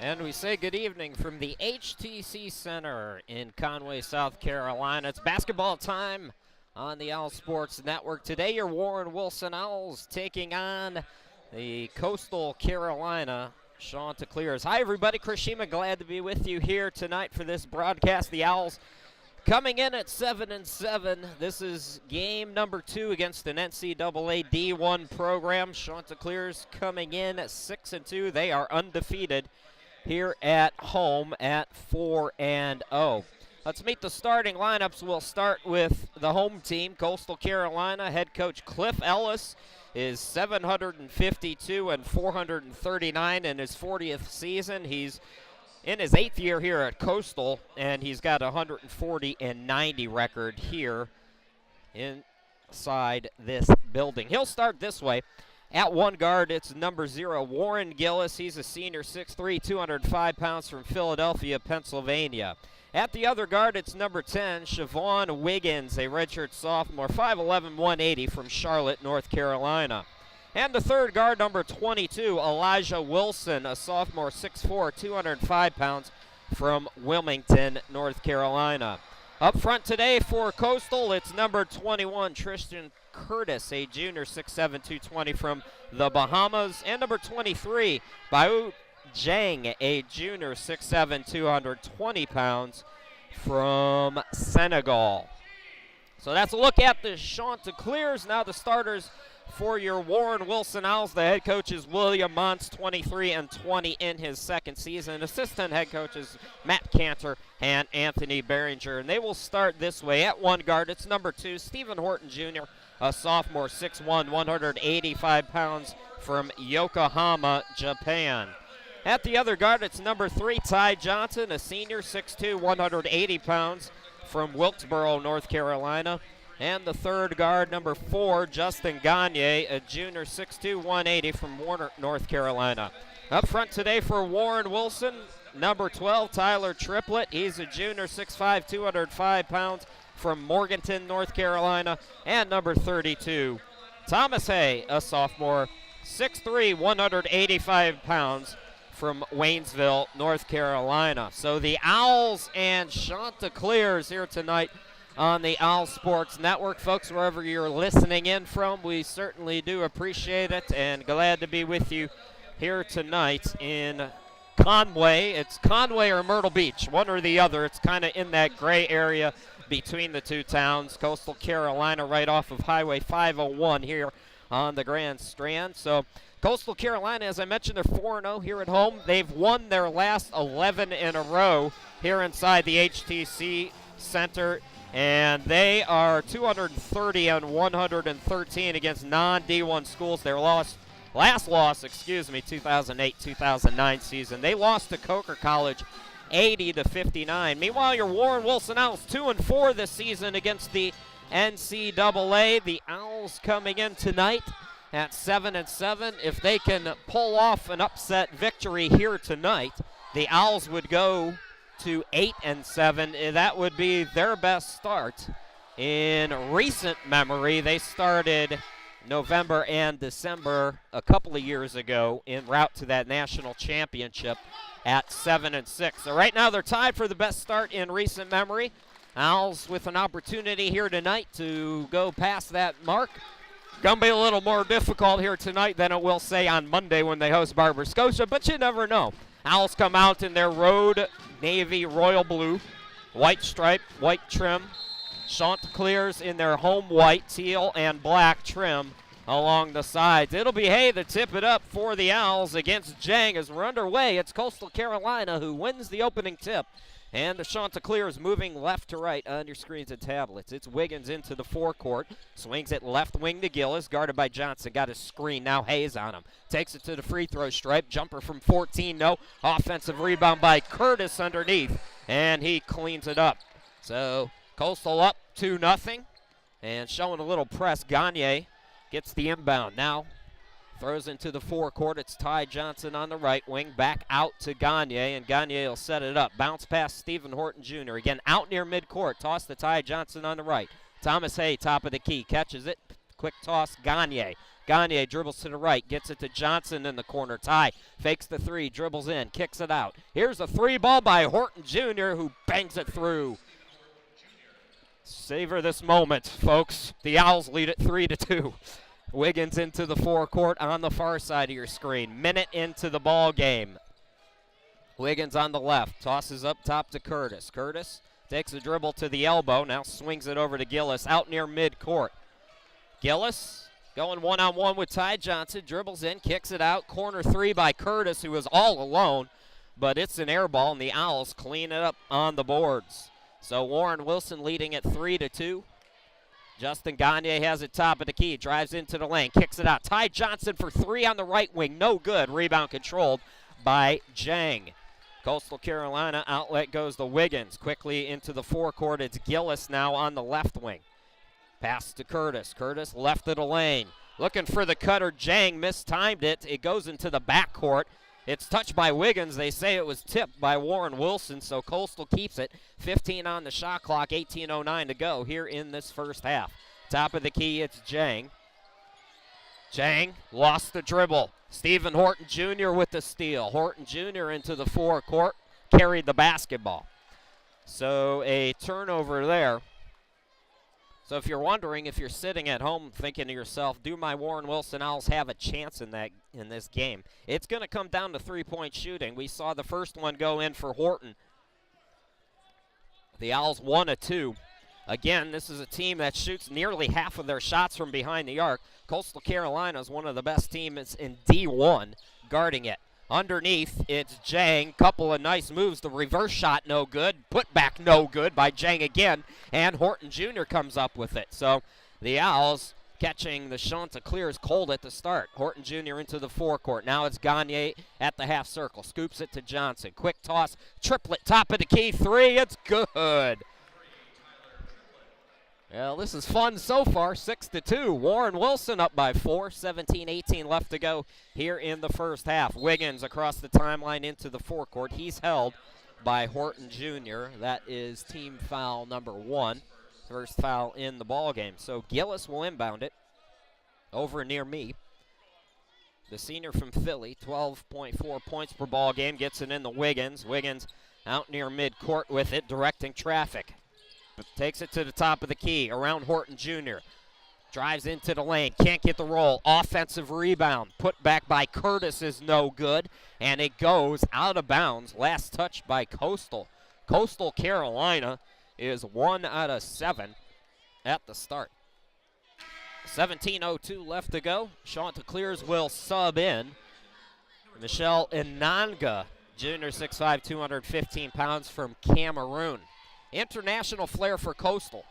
And we say good evening from the HTC Center in Conway, South Carolina. It's basketball time on the Owl Sports Network. Today, your Warren Wilson Owls taking on the Coastal Carolina Chanticleers. Hi, everybody. Chris Shima, glad to be with you here tonight for this broadcast. The Owls coming in at 7-7. This is game number 2 against an NCAA D1 program. Chanticleers coming in at 6-2. They are undefeated here at home at 4-0. Let's meet the starting lineups. We'll start with the home team, Coastal Carolina. Head coach Cliff Ellis is 752 and 439 in his 40th season. He's in his 8th year here at Coastal, and he's got a 140 and 90 record here inside this building. He'll start this way. At one guard, it's number 0, Warren Gillis. He's a senior, 6'3", 205 pounds from Philadelphia, Pennsylvania. At the other guard, it's number 10, Siobhan Wiggins, a redshirt sophomore, 5'11", 180 from Charlotte, North Carolina. And the third guard, number 22, Elijah Wilson, a sophomore, 6'4", 205 pounds from Wilmington, North Carolina. Up front today for Coastal, it's number 21, Tristan Curtis, a junior, 6'7", 220 from the Bahamas. And number 23, Baou Zhang, a junior, 6'7", 220 pounds from Senegal. So that's a look at the Chanticleers. Now the starters for your Warren Wilson Owls. The head coach is William Montz, 23-20 in his second season. Assistant head coaches Matt Cantor and Anthony Behringer. And they will start this way. At one guard, it's number 2, Stephen Horton Jr., a sophomore, 6'1", 185 pounds from Yokohama, Japan. At the other guard, it's number 3, Ty Johnson, a senior, 6'2", 180 pounds from Wilkesboro, North Carolina. And the third guard, number 4, Justin Gagne, a junior, 6'2", 180 from Warner, North Carolina. Up front today for Warren Wilson, number 12, Tyler Triplett. He's a junior, 6'5", 205 pounds from Morganton, North Carolina. And number 32, Thomas Hay, a sophomore, 6'3", 185 pounds from Waynesville, North Carolina. So the Owls and Chanticleers here tonight on the Owl Sports Network. Folks, wherever you're listening in from, we certainly do appreciate it and glad to be with you here tonight in Conway. It's Conway or Myrtle Beach, one or the other. It's kind of in that gray area between the two towns. Coastal Carolina right off of Highway 501 here on the Grand Strand. So Coastal Carolina, as I mentioned, they're 4-0 here at home. They've won their last 11 in a row here inside the HTC Center, and they are 230 and 113 against non-D1 schools. Their last loss, 2008-2009 season. They lost to Coker College 80-59. Meanwhile, your Warren Wilson Owls 2-4 this season against the NCAA. The Owls coming in tonight at 7-7. If they can pull off an upset victory here tonight, the Owls would go to 8-7. That would be their best start in recent memory. They started November and December a couple of years ago en route to that national championship at 7-6. So right now they're tied for the best start in recent memory. Owls with an opportunity here tonight to go past that mark. Going to be a little more difficult here tonight than it will, say, on Monday when they host Barber Scotia, but you never know. Owls come out in their road navy royal blue, white stripe, white trim. Chanticleers in their home white, teal, and black trim along the sides. It'll be Hay to tip it up for the Owls against Zhang as we're underway. It's Coastal Carolina who wins the opening tip. And the Chanticleers moving left to right on your screens and tablets. It's Wiggins into the forecourt. Swings it left wing to Gillis, guarded by Johnson. Got his screen. Now Hayes on him. Takes it to the free throw stripe. Jumper from 14, no. Offensive rebound by Curtis underneath. And he cleans it up. So Coastal up 2-0. And showing a little press. Gagne gets the inbound. Now throws into the forecourt. It's Ty Johnson on the right wing. Back out to Gagne, and Gagne will set it up. Bounce past Stephen Horton Jr. Again, out near midcourt. Toss to Ty Johnson on the right. Thomas Hay, top of the key. Catches it. Quick toss, Gagne. Gagne dribbles to the right, gets it to Johnson in the corner. Ty fakes the three, dribbles in, kicks it out. Here's a three ball by Horton Jr., who bangs it through. Savor this moment, folks. The Owls lead it 3-2. Wiggins into the forecourt on the far side of your screen. Minute into the ball game. Wiggins on the left, tosses up top to Curtis. Curtis takes a dribble to the elbow, now swings it over to Gillis out near midcourt. Gillis going one-on-one with Ty Johnson, dribbles in, kicks it out. Corner three by Curtis, who is all alone, but it's an air ball, and the Owls clean it up on the boards. So Warren Wilson leading at 3-2. Justin Gagne has it top of the key, drives into the lane, kicks it out. Ty Johnson for three on the right wing, no good. Rebound controlled by Jang. Coastal Carolina outlet goes to Wiggins. Quickly into the forecourt, it's Gillis now on the left wing. Pass to Curtis. Curtis left of the lane. Looking for the cutter, Jang mistimed it. It goes into the backcourt. It's touched by Wiggins. They say it was tipped by Warren Wilson, so Coastal keeps it. 15 on the shot clock, 18:09 to go here in this first half. Top of the key, it's Jang. Jang lost the dribble. Stephen Horton Jr. with the steal. Horton Jr. into the forecourt, carried the basketball. So a turnover there. So if you're wondering, if you're sitting at home thinking to yourself, do my Warren Wilson Owls have a chance in this game? It's going to come down to three-point shooting. We saw the first one go in for Horton. The Owls 1 of 2. Again, this is a team that shoots nearly half of their shots from behind the arc. Coastal Carolina is one of the best teams in D1 guarding it. Underneath, it's Jang. Couple of nice moves. The reverse shot, no good. Put back, no good by Jang again. And Horton Jr. comes up with it. So the Owls catching the Chanticleers cold at the start. Horton Jr. into the forecourt. Now it's Gagne at the half circle. Scoops it to Johnson. Quick toss. Triplet, top of the key. Three. It's good. Well, this is fun so far, 6-2. Warren Wilson up by 4, 17-18 left to go here in the first half. Wiggins across the timeline into the forecourt. He's held by Horton Jr. That is team foul number 1, first foul in the ball game. So Gillis will inbound it over near me. The senior from Philly, 12.4 points per ball game, gets it in the Wiggins. Wiggins out near midcourt with it, directing traffic. Takes it to the top of the key, around Horton Jr. Drives into the lane, can't get the roll. Offensive rebound, put back by Curtis is no good, and it goes out of bounds. Last touch by Coastal. Coastal Carolina is 1 out of 7 at the start. 17:02 left to go. Chanticleers will sub in. Michelle Inanga, junior, 6'5", 215 pounds from Cameroon. International flair for Coastal.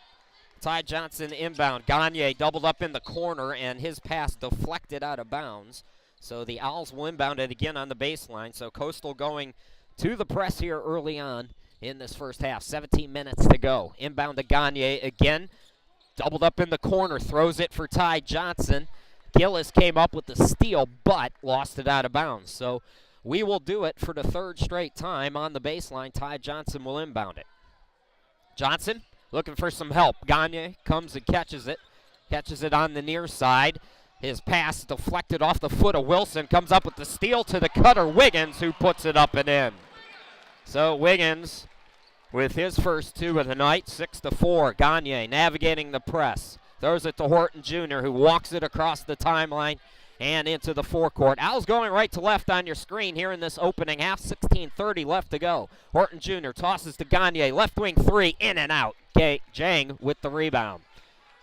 Ty Johnson inbound. Gagne doubled up in the corner, and his pass deflected out of bounds. So the Owls will inbound it again on the baseline. So Coastal going to the press here early on in this first half. 17 minutes to go. Inbound to Gagne again. Doubled up in the corner. Throws it for Ty Johnson. Gillis came up with the steal, but lost it out of bounds. So we will do it for the third straight time on the baseline. Ty Johnson will inbound it. Johnson looking for some help. Gagne comes and catches it. Catches it on the near side. His pass deflected off the foot of Wilson. Comes up with the steal to the cutter, Wiggins, who puts it up and in. So Wiggins with his first two of the night, 6-4. Gagne navigating the press. Throws it to Horton Jr., who walks it across the timeline and into the forecourt. Owls going right to left on your screen here in this opening half. 16:30 left to go. Horton Jr. tosses to Gagne. Left wing three, in and out. Jang with the rebound.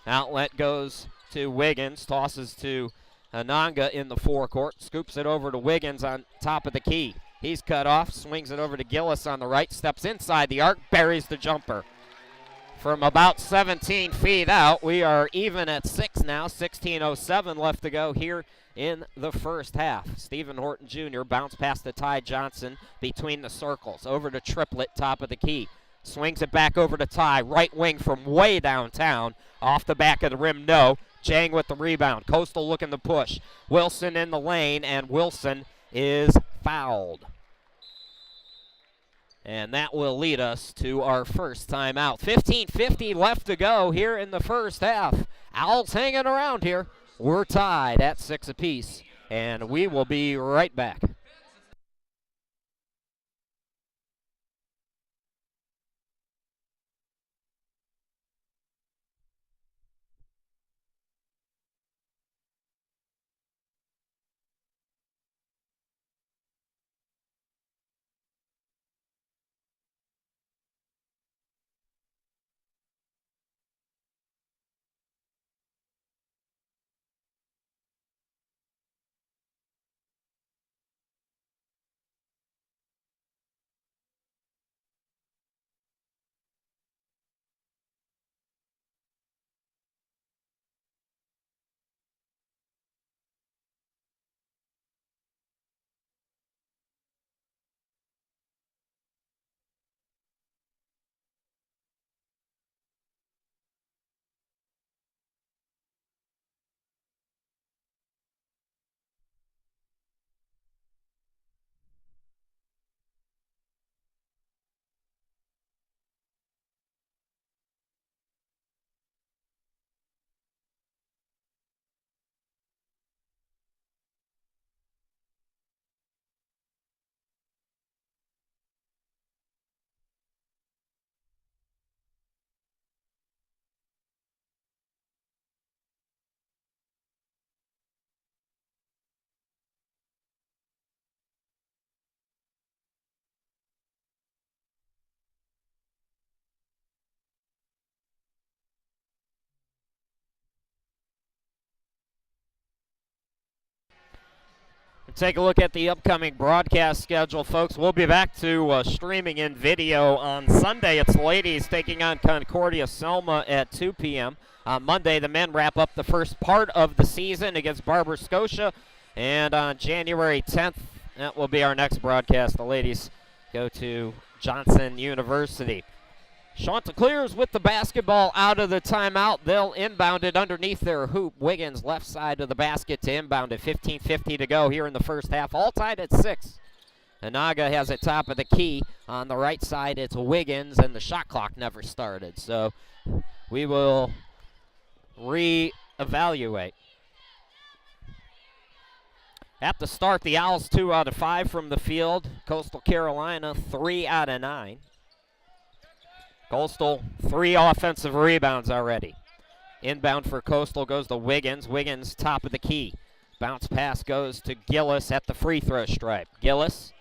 Outlet goes to Wiggins. Tosses to Ananga in the forecourt. Scoops it over to Wiggins on top of the key. He's cut off. Swings it over to Gillis on the right. Steps inside the arc. Buries the jumper. From about 17 feet out, we are even at 6 now. 16:07 left to go here in the first half. Stephen Horton Jr. bounced past the Ty Johnson between the circles. Over to Triplet, top of the key. Swings it back over to Ty. Right wing from way downtown. Off the back of the rim, no. Jang with the rebound. Coastal looking to push. Wilson in the lane, and Wilson is fouled. And that will lead us to our first timeout. 15:50 left to go here in the first half. Owls hanging around here. We're tied at 6 apiece, and we will be right back. Take a look at the upcoming broadcast schedule, folks. We'll be back to streaming in video on Sunday. It's ladies taking on Concordia Selma at 2 p.m. On Monday, the men wrap up the first part of the season against Barber Scotia. And on January 10th, that will be our next broadcast. The ladies go to Johnson University. Chanticleers with the basketball out of the timeout. They'll inbound it underneath their hoop. Wiggins left side of the basket to inbound it. 15:50 to go here in the first half. All tied at 6. Anaga has it top of the key. On the right side, it's Wiggins, and the shot clock never started. So we will reevaluate. At the start, the Owls 2 out of 5 from the field. Coastal Carolina 3 out of 9. Coastal, 3 offensive rebounds already. Inbound for Coastal goes to Wiggins. Wiggins, top of the key. Bounce pass goes to Gillis at the free throw stripe. Gillis,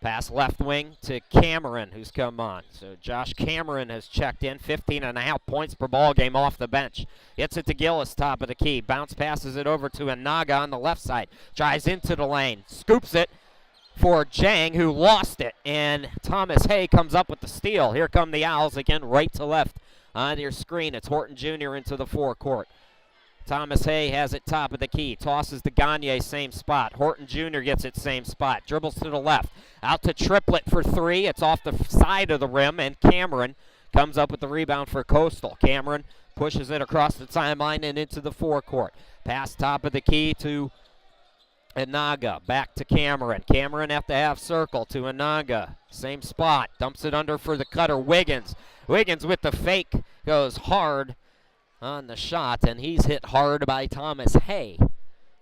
pass left wing to Cameron, who's come on. So Josh Cameron has checked in. 15.5 points per ball game off the bench. Gets it to Gillis, top of the key. Bounce passes it over to Anaga on the left side. Drives into the lane. Scoops it for Jang, who lost it, and Thomas Hay comes up with the steal. Here come the Owls again, right to left on your screen. It's Horton Jr. into the forecourt. Thomas Hay has it top of the key, tosses to Gagne, same spot. Horton Jr. gets it same spot, dribbles to the left, out to Triplett for 3. It's off the side of the rim, and Cameron comes up with the rebound for Coastal. Cameron pushes it across the timeline and into the forecourt. Pass top of the key to Anaga, back to Cameron. Cameron at the half circle to Anaga. Same spot. Dumps it under for the cutter, Wiggins. Wiggins with the fake goes hard on the shot, and he's hit hard by Thomas Hay.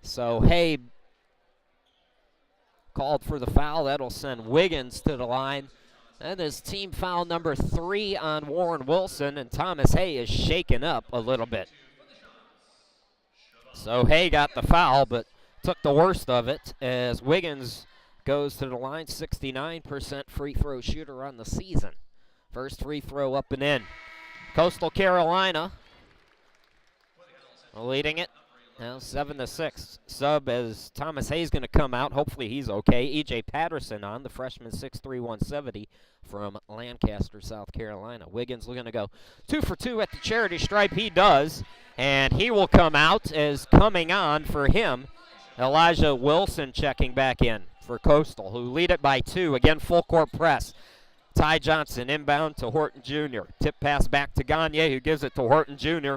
So Hay called for the foul. That'll send Wiggins to the line. That is team foul number 3 on Warren Wilson, and Thomas Hay is shaken up a little bit. So Hay got the foul, but took the worst of it as Wiggins goes to the line. 69% free throw shooter on the season. First free throw up and in. Coastal Carolina leading it now 7-6. Sub as Thomas Hay's going to come out. Hopefully he's okay. E.J. Patterson on, the freshman, 6'3", 170 from Lancaster, South Carolina. Wiggins going to go 2 for 2 at the charity stripe. He does, and he will come out as coming on for him. Elijah Wilson checking back in for Coastal, who lead it by 2. Again, full court press. Ty Johnson inbound to Horton Jr. Tip pass back to Gagne, who gives it to Horton Jr.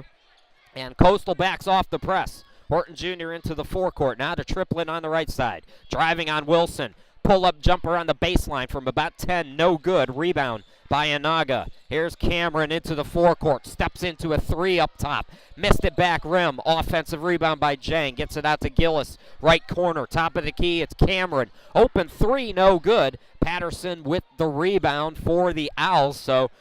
And Coastal backs off the press. Horton Jr. into the forecourt. Now to Triplett on the right side. Driving on Wilson. Pull-up jumper on the baseline from about 10. No good. Rebound by Anaga. Here's Cameron into the forecourt. Steps into a three up top. Missed it back rim. Offensive rebound by Jang. Gets it out to Gillis. Right corner. Top of the key. It's Cameron. Open three. No good. Patterson with the rebound for the Owls. So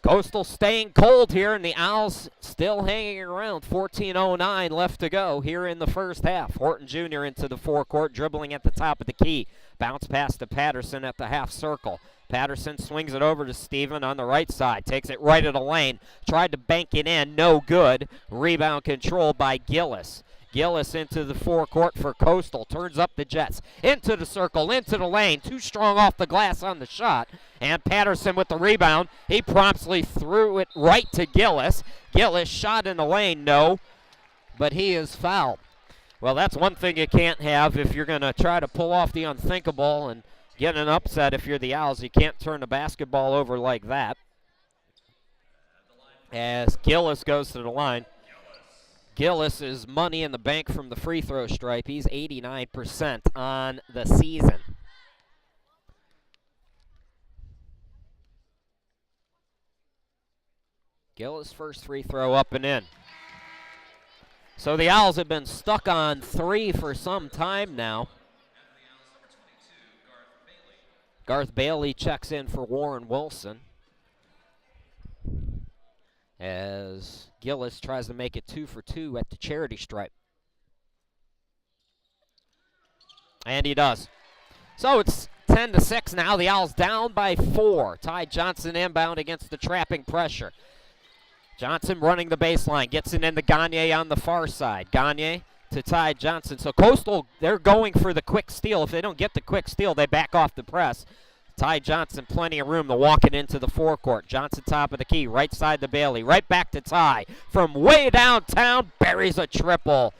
Coastal staying cold here, and the Owls still hanging around. 14:09 left to go here in the first half. Horton Jr. into the forecourt, dribbling at the top of the key. Bounce pass to Patterson at the half circle. Patterson swings it over to Steven on the right side. Takes it right of the lane. Tried to bank it in. No good. Rebound controlled by Gillis. Gillis into the forecourt for Coastal. Turns up the Jets. Into the circle. Into the lane. Too strong off the glass on the shot. And Patterson with the rebound. He promptly threw it right to Gillis. Gillis shot in the lane. No. But he is fouled. Well, that's one thing you can't have if you're going to try to pull off the unthinkable and get an upset if you're the Owls. You can't turn the basketball over like that. As Gillis goes to the line. Gillis is money in the bank from the free throw stripe. He's 89% on the season. Gillis' first free throw up and in. So the Owls have been stuck on three for some time now. Garth Bailey checks in for Warren Wilson as Gillis tries to make it 2 for 2 at the charity stripe. And he does. So it's 10-6 now. The Owls down by 4. Ty Johnson inbound against the trapping pressure. Johnson running the baseline. Gets it into Gagne on the far side. Gagne to Ty Johnson. So Coastal, they're going for the quick steal. If they don't get the quick steal, they back off the press. Ty Johnson, plenty of room to walk it into the forecourt. Johnson top of the key, right side to Bailey. Right back to Ty. From way downtown, buries a triple.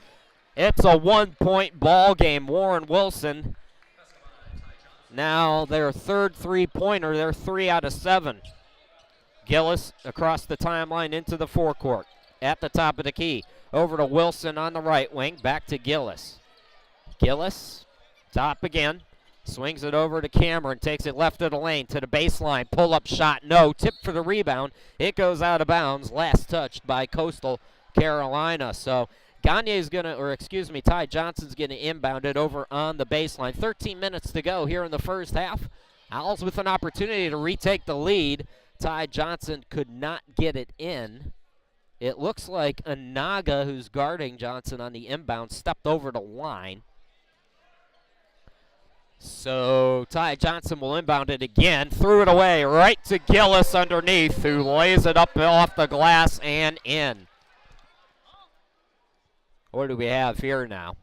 It's a 1-point ball game. Warren Wilson, now their third three-pointer. They're 3 out of 7. Gillis across the timeline into the forecourt. At the top of the key. Over to Wilson on the right wing. Back to Gillis. Gillis, top again. Swings it over to Cameron. Takes it left of the lane to the baseline. Pull-up shot. No. Tip for the rebound. It goes out of bounds. Last touched by Coastal Carolina. So Gagne's going to, Ty Johnson's going to inbound it over on the baseline. 13 minutes to go here in the first half. Owls with an opportunity to retake the lead. Ty Johnson could not get it in. It looks like Anaga, who's guarding Johnson on the inbound, stepped over the line. So Ty Johnson will inbound it again. Threw it away right to Gillis underneath, who lays it up off the glass and in. What do we have here now?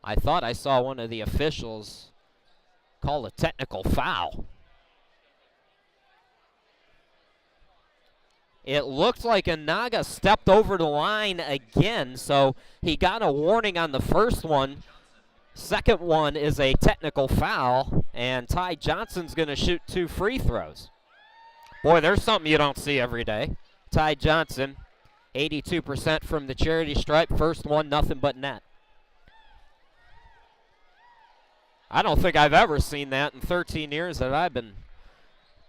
I thought I saw one of the officials call a technical foul. It looked like Anaga stepped over the line again, so he got a warning on the first one. Second one is a technical foul, and Ty Johnson's going to shoot 2 free throws. Boy, there's something you don't see every day. Ty Johnson, 82% from the charity stripe. First one, nothing but net. I don't think I've ever seen that in 13 years that I've been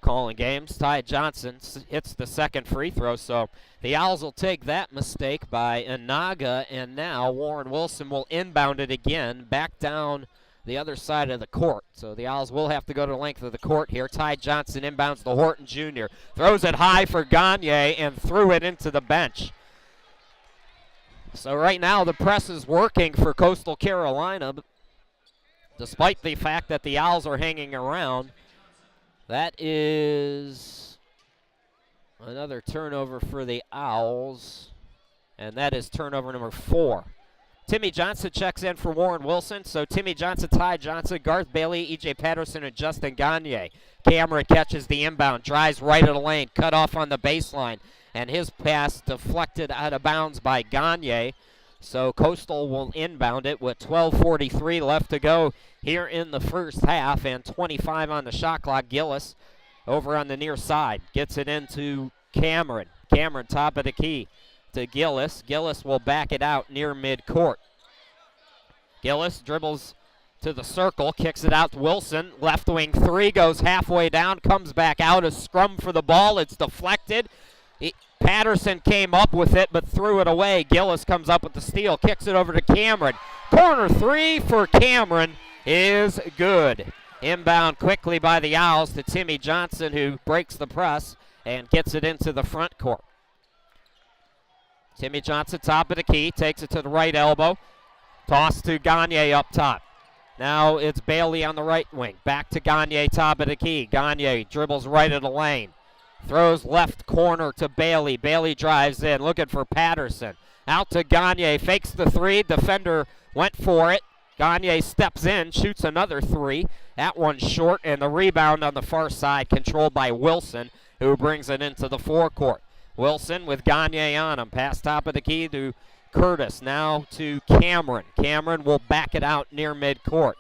calling games. Ty Johnson hits the second free throw, so the Owls will take that mistake by Anaga, and now Warren Wilson will inbound it again back down the other side of the court. So the Owls will have to go to the length of the court here. Ty Johnson inbounds to Horton Jr. Throws it high for Gagne and threw it into the bench. So right now the press is working for Coastal Carolina, despite the fact that the Owls are hanging around. That is another turnover for the Owls, and that is turnover number 4. Timmy Johnson checks in for Warren Wilson. So Timmy Johnson, Ty Johnson, Garth Bailey, E.J. Patterson, and Justin Gagne. Cameron catches the inbound, drives right of the lane, cut off on the baseline, and his pass deflected out of bounds by Gagne. So Coastal will inbound it with 12:43 left to go here in the first half, and 25 on the shot clock. Gillis over on the near side gets it into Cameron. Cameron top of the key to Gillis. Gillis will back it out near midcourt. Gillis dribbles to the circle, kicks it out to Wilson. Left wing three, goes halfway down, comes back out. A scrum for the ball. It's deflected. Patterson came up with it but threw it away. Gillis comes up with the steal, kicks it over to Cameron. Corner three for Cameron is good. Inbound quickly by the Owls to Timmy Johnson, who breaks the press and gets it into the front court. Timmy Johnson, top of the key, takes it to the right elbow. Toss to Gagne up top. Now it's Bailey on the right wing. Back to Gagne, top of the key. Gagne dribbles right of the lane. Throws left corner to Bailey. Bailey drives in, looking for Patterson. Out to Gagne, fakes the three. Defender went for it. Gagne steps in, shoots another three. That one short, and the rebound on the far side controlled by Wilson, who brings it into the forecourt. Wilson with Gagne on him. Pass top of the key to Curtis. Now to Cameron. Cameron will back it out near midcourt.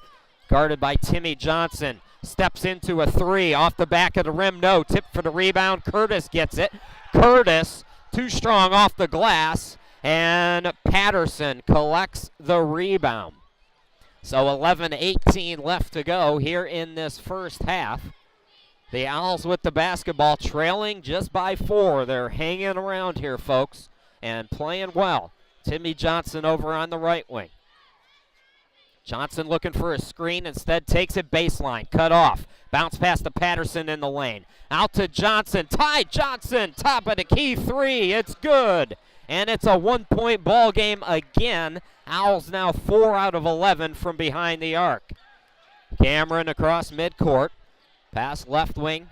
Guarded by Timmy Johnson. Steps into a three off the back of the rim. No, tip for the rebound. Curtis gets it. Curtis, too strong off the glass, and Patterson collects the rebound. So 11:18 left to go here in this first half. The Owls with the basketball, trailing just by 4. They're hanging around here, folks, and playing well. Timmy Johnson over on the right wing. Johnson looking for a screen, instead takes it baseline, cut off. Bounce past to Patterson in the lane. Out to Johnson, Ty Johnson, top of the key three, it's good. And it's a 1-point ball game again. Owls now 4 out of 11 from behind the arc. Cameron across midcourt. Pass left wing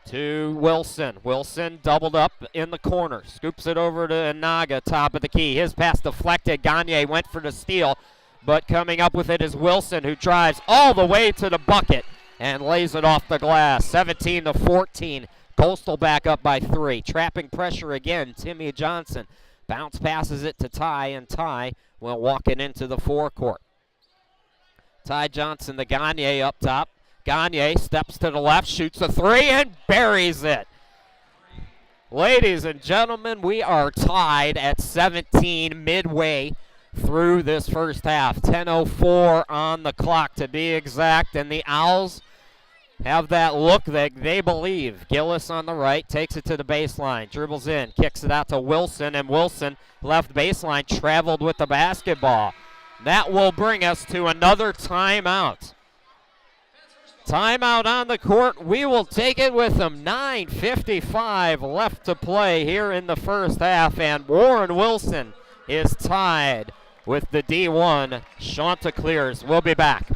to Wilson. Wilson doubled up in the corner. Scoops it over to Inaga, top of the key. His pass deflected. Gagne went for the steal. But coming up with it is Wilson, who drives all the way to the bucket and lays it off the glass. 17-14. Coastal back up by 3. Trapping pressure again. Timmy Johnson. Bounce passes it to Ty, and Ty will walk it into the forecourt. Ty Johnson, the Gagne up top. Gagne steps to the left, shoots a three, and buries it. Ladies and gentlemen, we are tied at 17 midway through this first half. 10:04 on the clock to be exact, and the Owls have that look that they believe. Gillis on the right takes it to the baseline, dribbles in, kicks it out to Wilson, and Wilson left baseline, traveled with the basketball. That will bring us to another timeout. Timeout on the court. We will take it with them. 9:55 left to play here in the first half, and Warren Wilson is tied with the D1 Chanticleers. We'll be back.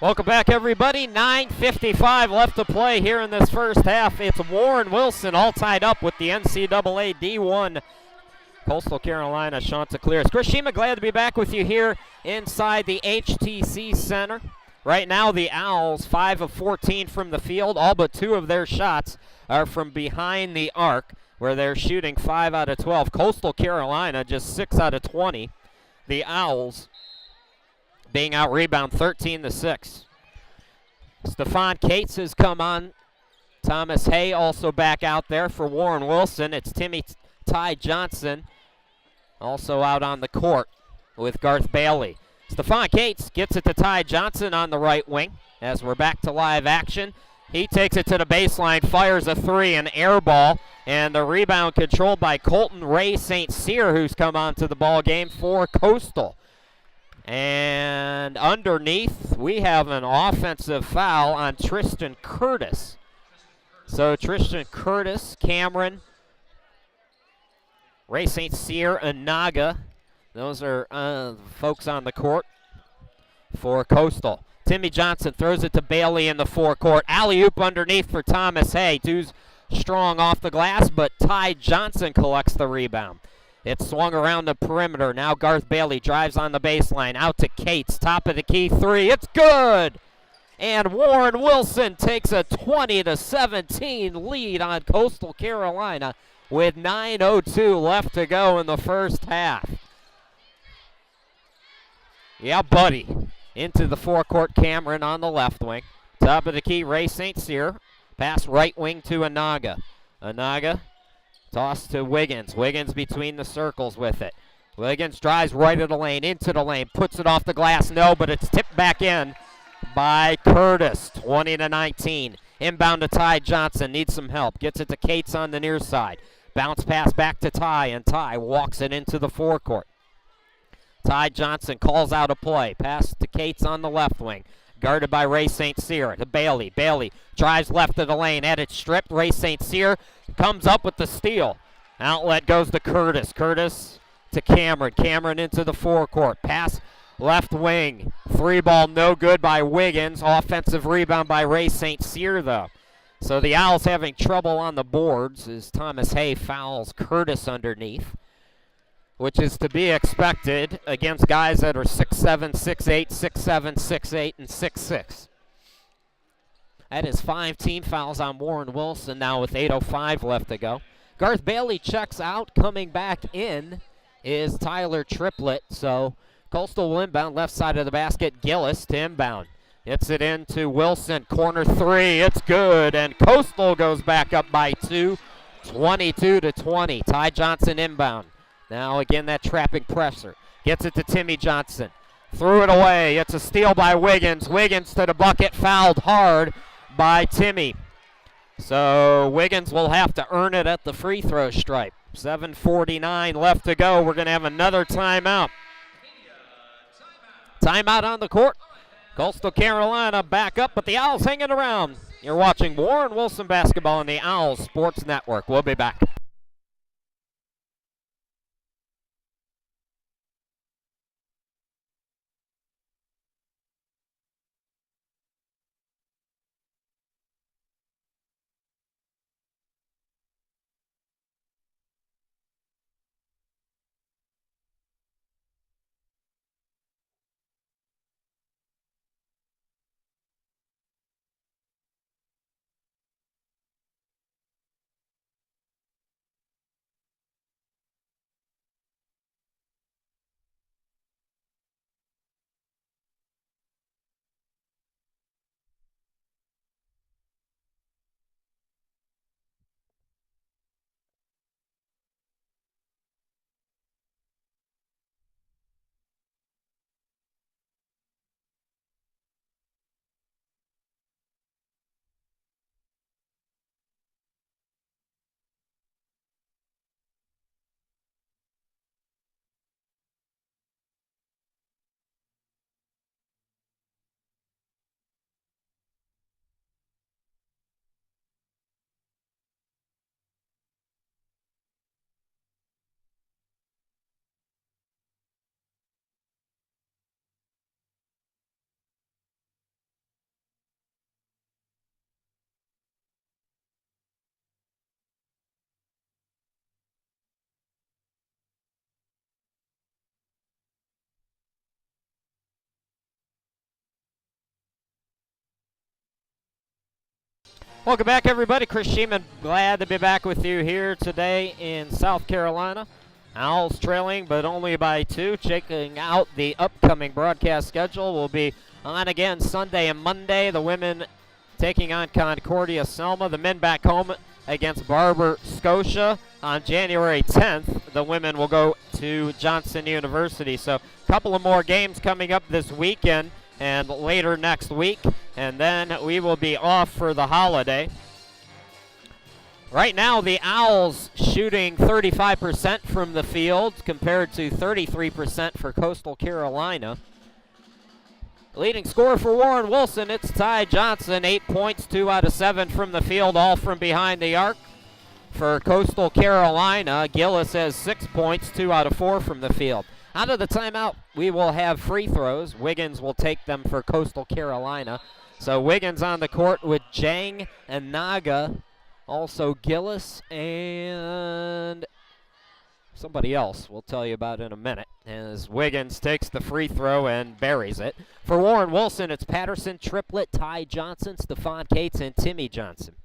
Welcome back, everybody. 9:55 left to play here in this first half. It's Warren Wilson all tied up with the NCAA D1 Coastal Carolina Chanticleers. Chris Shima, glad to be back with you here inside the HTC Center. Right now, the Owls, 5 of 14 from the field. All but 2 of their shots are from behind the arc, where they're shooting 5 out of 12. Coastal Carolina, just 6 out of 20. The Owls being out-rebound 13-6. Stephon Cates has come on. Thomas Hay also back out there for Warren Wilson. It's Ty Johnson also out on the court with Garth Bailey. Stephon Cates gets it to Ty Johnson on the right wing as we're back to live action. He takes it to the baseline, fires a three, an air ball, and the rebound controlled by Colton Ray St. Cyr, who's come onto the ball game for Coastal. And underneath, we have an offensive foul on Tristan Curtis. So Tristan Curtis, Cameron, Ray St. Cyr, and Naga. Those are folks on the court for Coastal. Timmy Johnson throws it to Bailey in the forecourt. Alley-oop underneath for Thomas Hay. Two's strong off the glass, but Ty Johnson collects the rebound. It's swung around the perimeter. Now Garth Bailey drives on the baseline. Out to Cates. Top of the key three. It's good! And Warren Wilson takes a 20-17 lead on Coastal Carolina with 9:02 left to go in the first half. Yeah, buddy. Into the forecourt, Cameron on the left wing. Top of the key, Ray St. Cyr. Pass right wing to Anaga. Anaga, toss to Wiggins. Wiggins between the circles with it. Wiggins drives right of the lane, into the lane, puts it off the glass. No, but it's tipped back in by Curtis. 20-19. Inbound to Ty Johnson. Needs some help. Gets it to Cates on the near side. Bounce pass back to Ty, and Ty walks it into the forecourt. Ty Johnson calls out a play. Pass to Cates on the left wing. Guarded by Ray St. Cyr to Bailey. Bailey drives left of the lane. Had it stripped. Ray St. Cyr comes up with the steal. Outlet goes to Curtis. Curtis to Cameron. Cameron into the forecourt. Pass left wing. Three ball no good by Wiggins. Offensive rebound by Ray St. Cyr though. So the Owls having trouble on the boards as Thomas Hay fouls Curtis underneath, which is to be expected against guys that are 6'7", 6'8", 6'7", 6'8", and 6'6". That is 5 team fouls on Warren Wilson now with 8:05 left to go. Garth Bailey checks out. Coming back in is Tyler Triplett. So Coastal will inbound left side of the basket. Gillis to inbound. Gets it into Wilson. Corner three. It's good. And Coastal goes back up by 2, 22-20. Ty Johnson inbound. Now again that trapping pressure. Gets it to Timmy Johnson. Threw it away. It's a steal by Wiggins. Wiggins to the bucket. Fouled hard by Timmy. So Wiggins will have to earn it at the free throw stripe. 7:49 left to go. We're going to have another timeout. Timeout on the court. Coastal Carolina back up, but the Owls hanging around. You're watching Warren Wilson basketball on the Owls Sports Network. We'll be back. Welcome back, everybody. Chris Sheeman, glad to be back with you here today in South Carolina. Owls trailing, but only by 2. Checking out the upcoming broadcast schedule. We'll be on again Sunday and Monday. The women taking on Concordia Selma. The men back home against Barber Scotia on January 10th. The women will go to Johnson University. So a couple of more games coming up this weekend. and later next week, and then we will be off for the holiday. Right now, the Owls shooting 35% from the field compared to 33% for Coastal Carolina. Leading scorer for Warren Wilson, it's Ty Johnson, 8 points, 2 out of 7 from the field, all from behind the arc. For Coastal Carolina, Gillis has 6 points, 2 out of 4 from the field. Out of the timeout, we will have free throws. Wiggins will take them for Coastal Carolina. So Wiggins on the court with Jang and Naga, also Gillis and somebody else we'll tell you about in a minute, as Wiggins takes the free throw and buries it. For Warren Wilson, it's Patterson, Triplett, Ty Johnson, Stephon Cates, and Timmy Johnson.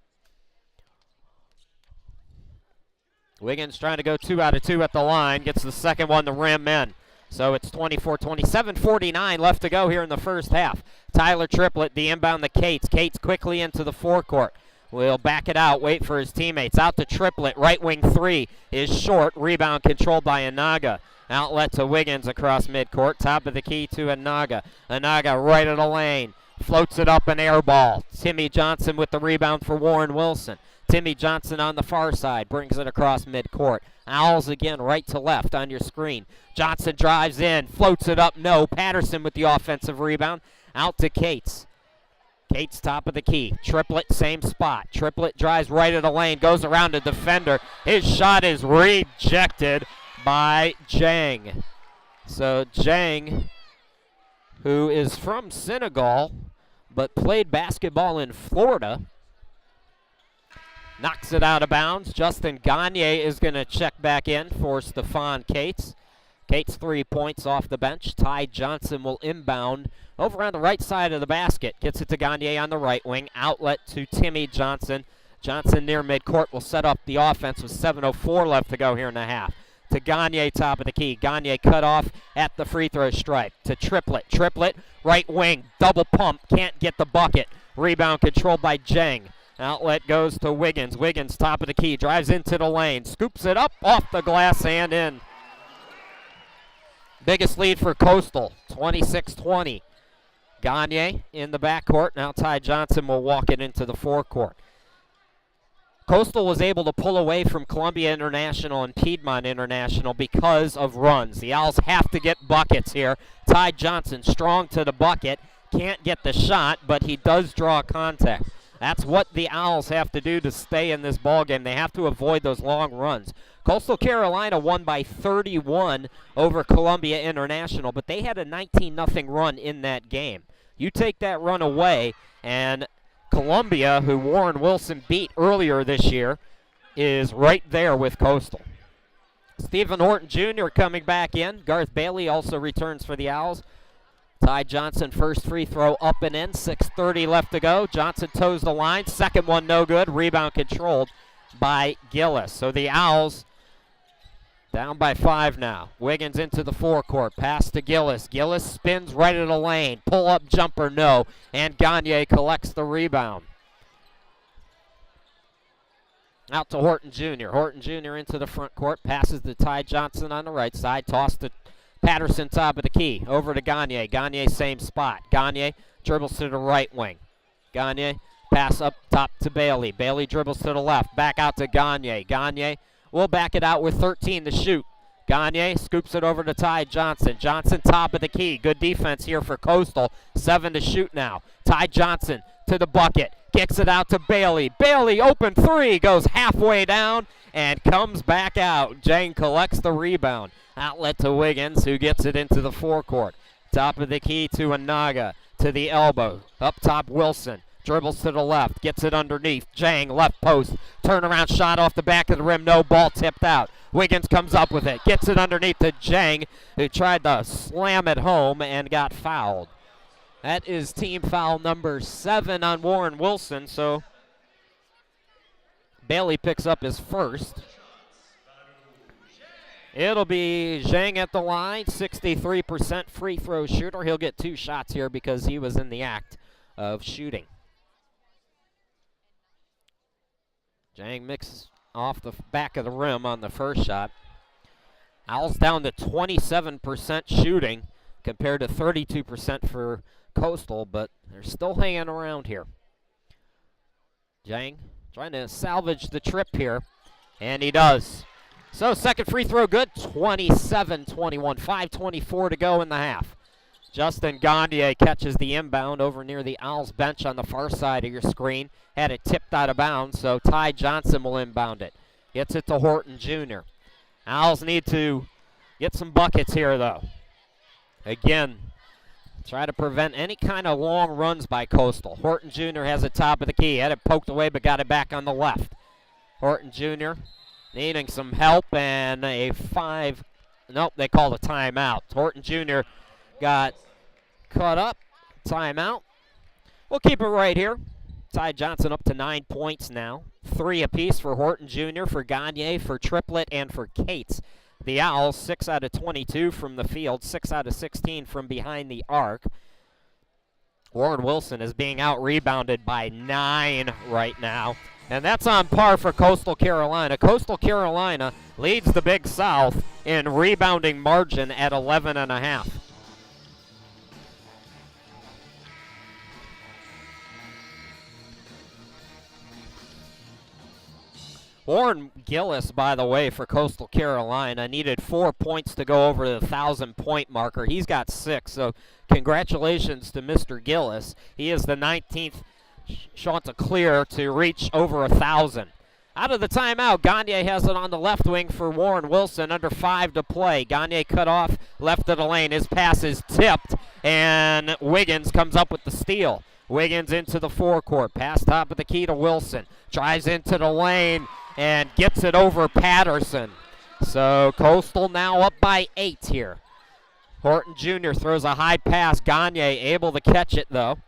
Wiggins trying to go 2 out of 2 at the line, gets the second one to rim in. So it's 24-27, 49 left to go here in the first half. Tyler Triplett, the inbound to Cates. Cates quickly into the forecourt. Will back it out, wait for his teammates. Out to Triplett, right wing three is short. Rebound controlled by Anaga. Outlet to Wiggins across midcourt. Top of the key to Anaga. Anaga right of the lane. Floats it up, an air ball. Timmy Johnson with the rebound for Warren Wilson. Timmy Johnson on the far side brings it across midcourt. Owls again right to left on your screen. Johnson drives in, floats it up, no. Patterson with the offensive rebound. Out to Cates. Cates top of the key. Triplett, same spot. Triplett drives right of the lane, goes around a defender. His shot is rejected by Jang. So Jang, who is from Senegal but played basketball in Florida, knocks it out of bounds. Justin Gagne is going to check back in for Stephon Cates. Cates 3 points off the bench. Ty Johnson will inbound over on the right side of the basket. Gets it to Gagne on the right wing. Outlet to Timmy Johnson. Johnson near midcourt will set up the offense with 7:04 left to go here in the half. To Gagne, top of the key. Gagne cut off at the free throw stripe. To Triplett. Triplett, right wing. Double pump. Can't get the bucket. Rebound controlled by Jang. Outlet goes to Wiggins. Wiggins, top of the key. Drives into the lane. Scoops it up off the glass and in. Biggest lead for Coastal, 26-20. Gagne in the backcourt. Now Ty Johnson will walk it into the forecourt. Coastal was able to pull away from Columbia International and Piedmont International because of runs. The Owls have to get buckets here. Ty Johnson strong to the bucket. Can't get the shot, but he does draw contact. That's what the Owls have to do to stay in this ballgame. They have to avoid those long runs. Coastal Carolina won by 31 over Columbia International, but they had a 19-0 run in that game. You take that run away, and Columbia, who Warren Wilson beat earlier this year, is right there with Coastal. Stephen Horton Jr. coming back in. Garth Bailey also returns for the Owls. Ty Johnson, first free throw up and in. 6:30 left to go. Johnson toes the line. Second one no good. Rebound controlled by Gillis. So the Owls down by 5 now. Wiggins into the forecourt. Pass to Gillis. Gillis spins right of the lane. Pull-up jumper, no. And Gagne collects the rebound. Out to Horton Jr. Horton Jr. into the front court. Passes to Ty Johnson on the right side. Toss to Patterson, top of the key. Over to Gagne. Gagne, same spot. Gagne dribbles to the right wing. Gagne, pass up top to Bailey. Bailey dribbles to the left. Back out to Gagne. Gagne will back it out with 13 to shoot. Gagne scoops it over to Ty Johnson. Johnson, top of the key. Good defense here for Coastal. 7 to shoot now. Ty Johnson to the bucket. Kicks it out to Bailey. Bailey, open three. Goes halfway down and comes back out. Jang collects the rebound. Outlet to Wiggins, who gets it into the forecourt. Top of the key to Anaga. To the elbow. Up top, Wilson. Dribbles to the left. Gets it underneath. Jang, left post. Turnaround shot off the back of the rim. No, ball tipped out. Wiggins comes up with it. Gets it underneath to Jang, who tried to slam it home and got fouled. That is team foul number 7 on Warren Wilson. So Bailey picks up his first. It'll be Zhang at the line, 63% free throw shooter. He'll get 2 shots here because he was in the act of shooting. Zhang mixes off the back of the rim on the first shot. Owls down to 27% shooting compared to 32% for Coastal, but they're still hanging around here. Jang trying to salvage the trip here, and he does. So second free throw good, 27-21, 5:24 to go in the half. Justin Gagnier catches the inbound over near the Owls bench on the far side of your screen. Had it tipped out of bounds, so Ty Johnson will inbound it. Gets it to Horton Jr. Owls need to get some buckets here, though. Again, try to prevent any kind of long runs by Coastal. Horton Jr. has the top of the key. Had it poked away, but got it back on the left. Horton Jr. needing some help, and a 5. Nope, they called a timeout. Horton Jr. got caught up. Timeout. We'll keep it right here. Ty Johnson up to 9 points now. 3 apiece for Horton Jr., for Gagnier, for Triplett, and for Cates. The Owls, 6 out of 22 from the field, 6 out of 16 from behind the arc. Warren Wilson is being out-rebounded by 9 right now. And that's on par for Coastal Carolina. Coastal Carolina leads the Big South in rebounding margin at 11.5. Warren Gillis, by the way, for Coastal Carolina, needed 4 points to go over the 1,000-point marker. He's got 6, so congratulations to Mr. Gillis. He is the 19th Chanticleer to reach over 1,000. Out of the timeout, Gagnier has it on the left wing for Warren Wilson. Under 5 to play. Gagnier cut off left of the lane. His pass is tipped, and Wiggins comes up with the steal. Wiggins into the forecourt. Pass top of the key to Wilson. Drives into the lane and gets it over Patterson. So Coastal now up by 8 here. Horton Jr. throws a high pass. Gagnier able to catch it, though.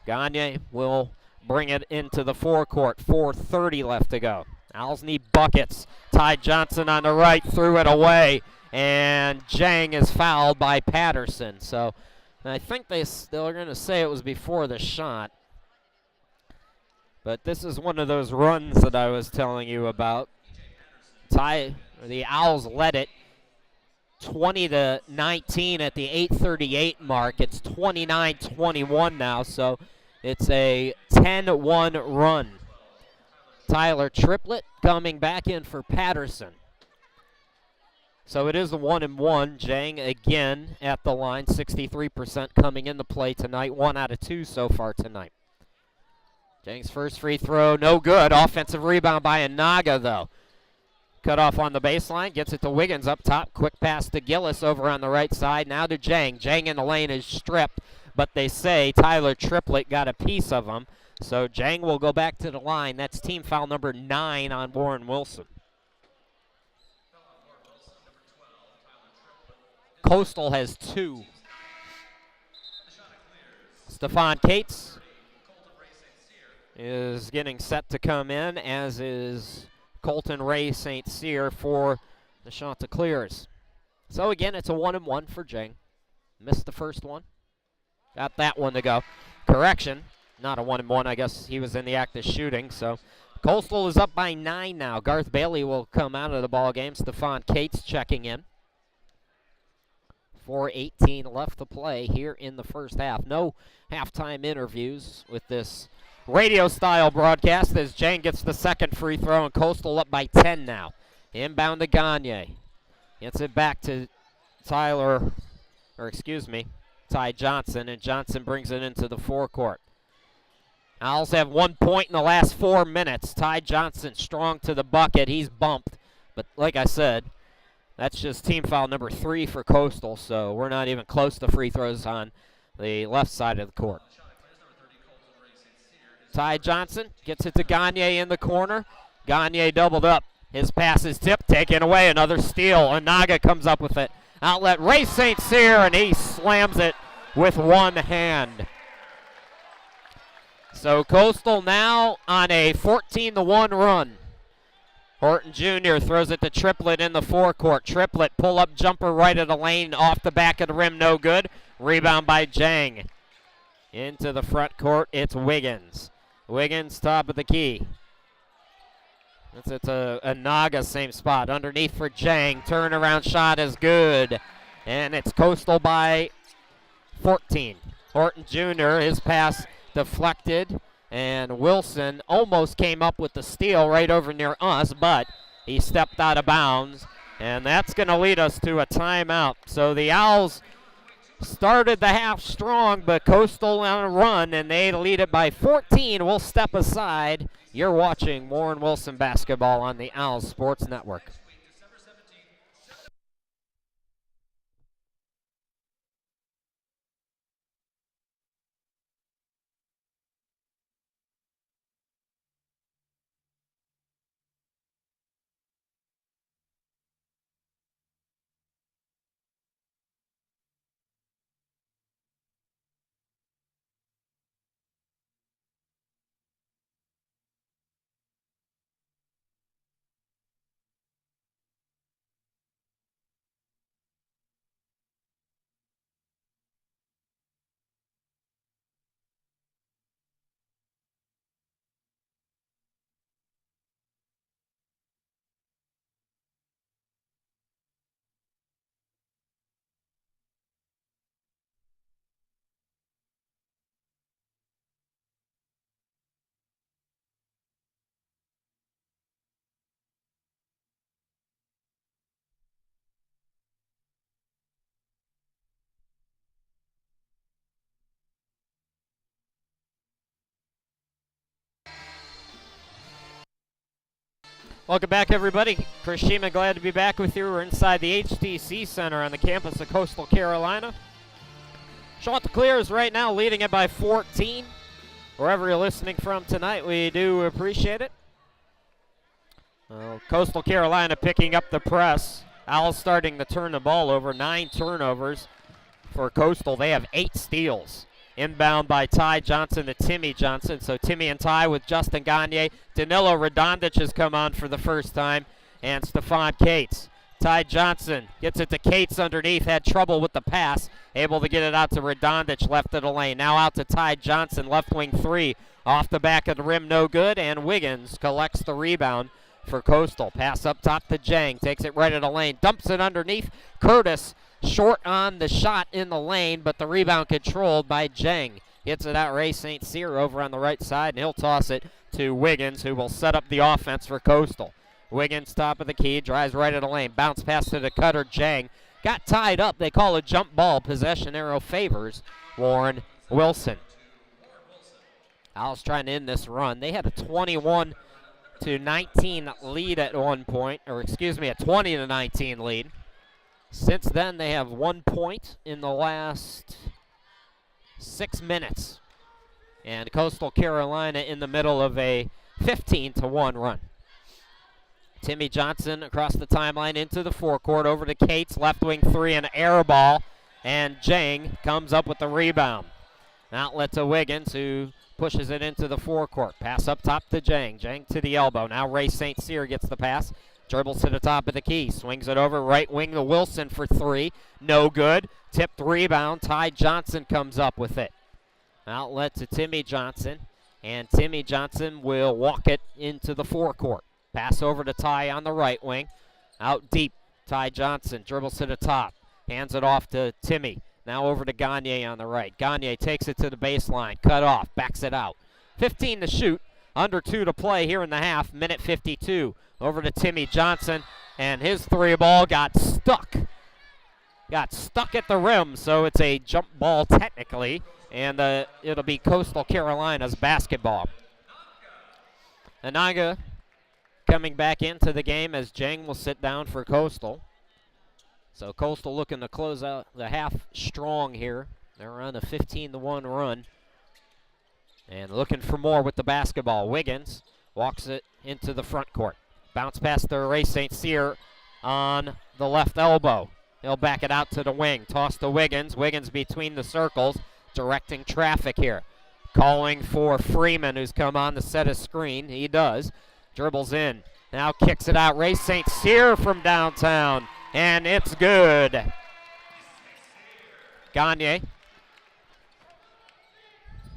Gagnier will bring it into the forecourt. 4:30 left to go. Owls need buckets. Ty Johnson on the right threw it away, and Jang is fouled by Patterson. So I think they're going to say it was before the shot. But this is one of those runs that I was telling you about. The Owls led it 20-19 at the 8:38 mark. It's 29-21 now, so it's a 10-1 run. Tyler Triplett coming back in for Patterson. So it is a 1-1. Jang again at the line, 63% coming into play tonight. 1 out of 2 so far tonight. Jang's first free throw, no good. Offensive rebound by Anaga, though. Cut off on the baseline, gets it to Wiggins up top. Quick pass to Gillis over on the right side. Now to Jang. Jang in the lane is stripped, but they say Tyler Triplett got a piece of him. So Jang will go back to the line. That's team foul number 9 on Warren Wilson. Coastal has 2. Stephon Cates is getting set to come in, as is Colton Ray St. Cyr for the Chanticleers. So again, it's a 1-1 for Jang. Missed the first one. Got that one to go. Correction, not a 1-1. I guess he was in the act of shooting. So Coastal is up by 9 now. Garth Bailey will come out of the ball game. Stephon Cates checking in. 4:18 left to play here in the first half. No halftime interviews with this radio-style broadcast as Jang gets the second free throw, and Coastal up by 10 now. Inbound to Gagnier. Gets it back to Ty Johnson, and Johnson brings it into the forecourt. Owls have 1 point in the last 4 minutes. Ty Johnson strong to the bucket. He's bumped, but like I said, that's just team foul number 3 for Coastal, so we're not even close to free throws on the left side of the court. Ty Johnson gets it to Gagnier in the corner. Gagnier doubled up. His pass is tipped, taken away. Another steal. Anaga comes up with it. Outlet, Ray St. Cyr, and he slams it with one hand. So Coastal now on a 14-1 run. Horton Jr. throws it to Triplett in the forecourt. Triplett pull-up jumper right of the lane, off the back of the rim, no good. Rebound by Jang. Into the front court, it's Wiggins. Wiggins, top of the key. It's a Anaga, same spot. Underneath for Jang. Turnaround shot is good. And it's Coastal by 14. Horton Jr., his pass deflected, and Wilson almost came up with the steal right over near us, but he stepped out of bounds, and that's going to lead us to a timeout. So the Owls started the half strong, but Coastal on a run, and they lead it by 14. We'll step aside. You're watching Warren Wilson basketball on the Owls Sports Network. Welcome back, everybody. Chris Sheeman, glad to be back with you. We're inside the HTC Center on the campus of Coastal Carolina. Chanticleers right now leading it by 14. Wherever you're listening from tonight, we do appreciate it. Coastal Carolina picking up the press. Owls starting to turn the ball over. 9 turnovers for Coastal. They have 8 steals. Inbound by Ty Johnson to Timmy Johnson. So Timmy and Ty with Justin Gagne. Danilo Radonjic has come on for the first time. And Stephon Cates. Ty Johnson gets it to Cates underneath. Had trouble with the pass. Able to get it out to Radonjic left of the lane. Now out to Ty Johnson, left wing 3. Off the back of the rim, no good. And Wiggins collects the rebound for Coastal. Pass up top to Jang. Takes it right of the lane. Dumps it underneath. Curtis short on the shot in the lane, but the rebound controlled by Jang. Gets it out Ray St. Cyr over on the right side, and he'll toss it to Wiggins, who will set up the offense for Coastal. Wiggins, top of the key, drives right of the lane. Bounce pass to the cutter, Jang. Got tied up. They call a jump ball. Possession arrow favors Warren Wilson. Owls trying to end this run. They had a 21-19 lead at one point, or excuse me, a 20-19 lead. Since then, they have 1 point in the last 6 minutes. And Coastal Carolina in the middle of a 15-1 run. Timmy Johnson across the timeline into the forecourt, over to Cates, left wing 3, an air ball. And Jang comes up with the rebound. Outlet to Wiggins, who pushes it into the forecourt. Pass up top to Jang. Jang to the elbow. Now Ray St. Cyr gets the pass. Dribbles to the top of the key. Swings it over right wing to Wilson for 3. No good. Tipped rebound. Ty Johnson comes up with it. Outlet to Timmy Johnson. And Timmy Johnson will walk it into the forecourt. Pass over to Ty on the right wing. Out deep. Ty Johnson dribbles to the top. Hands it off to Timmy. Now over to Gagne on the right. Gagne takes it to the baseline. Cut off. Backs it out. 15 to shoot. Under 2 to play here in the half. Minute 52. Over to Timmy Johnson, and his 3 ball got stuck. Got stuck at the rim, so it's a jump ball technically, and it'll be Coastal Carolina's basketball. Anaga coming back into the game as Jang will sit down for Coastal. So Coastal looking to close out the half strong here. They're on a 15-1 run. And looking for more with the basketball. Wiggins walks it into the front court. Bounce pass to Ray St. Cyr on the left elbow. He'll back it out to the wing. Toss to Wiggins. Wiggins between the circles, directing traffic here. Calling for Freeman, who's come on to set a screen. He does. Dribbles in. Now kicks it out. Ray St. Cyr from downtown. And it's good. Gagne.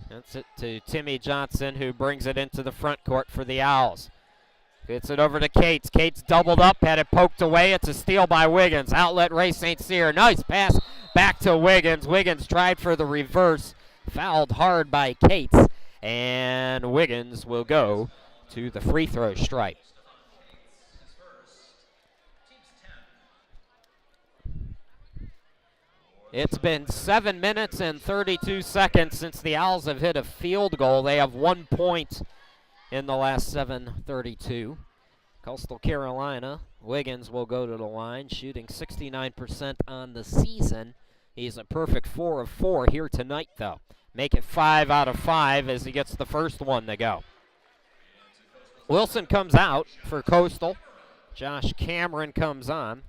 That's it to Timmy Johnson, who brings it into the front court for the Owls. Gets it over to Cates. Cates doubled up, had it poked away. It's a steal by Wiggins. Outlet Ray St. Cyr. Nice pass back to Wiggins. Wiggins tried for the reverse, fouled hard by Cates, and Wiggins will go to the free throw stripe. It's been 7 minutes and 32 seconds since the Owls have hit a field goal. They have 1 point in the last 7:32. Coastal Carolina, Wiggins will go to the line, shooting 69% on the season. He's a perfect 4 of 4 here tonight, though. Make it 5 out of 5 as he gets the first one to go. Wilson comes out for Coastal. Josh Cameron comes on.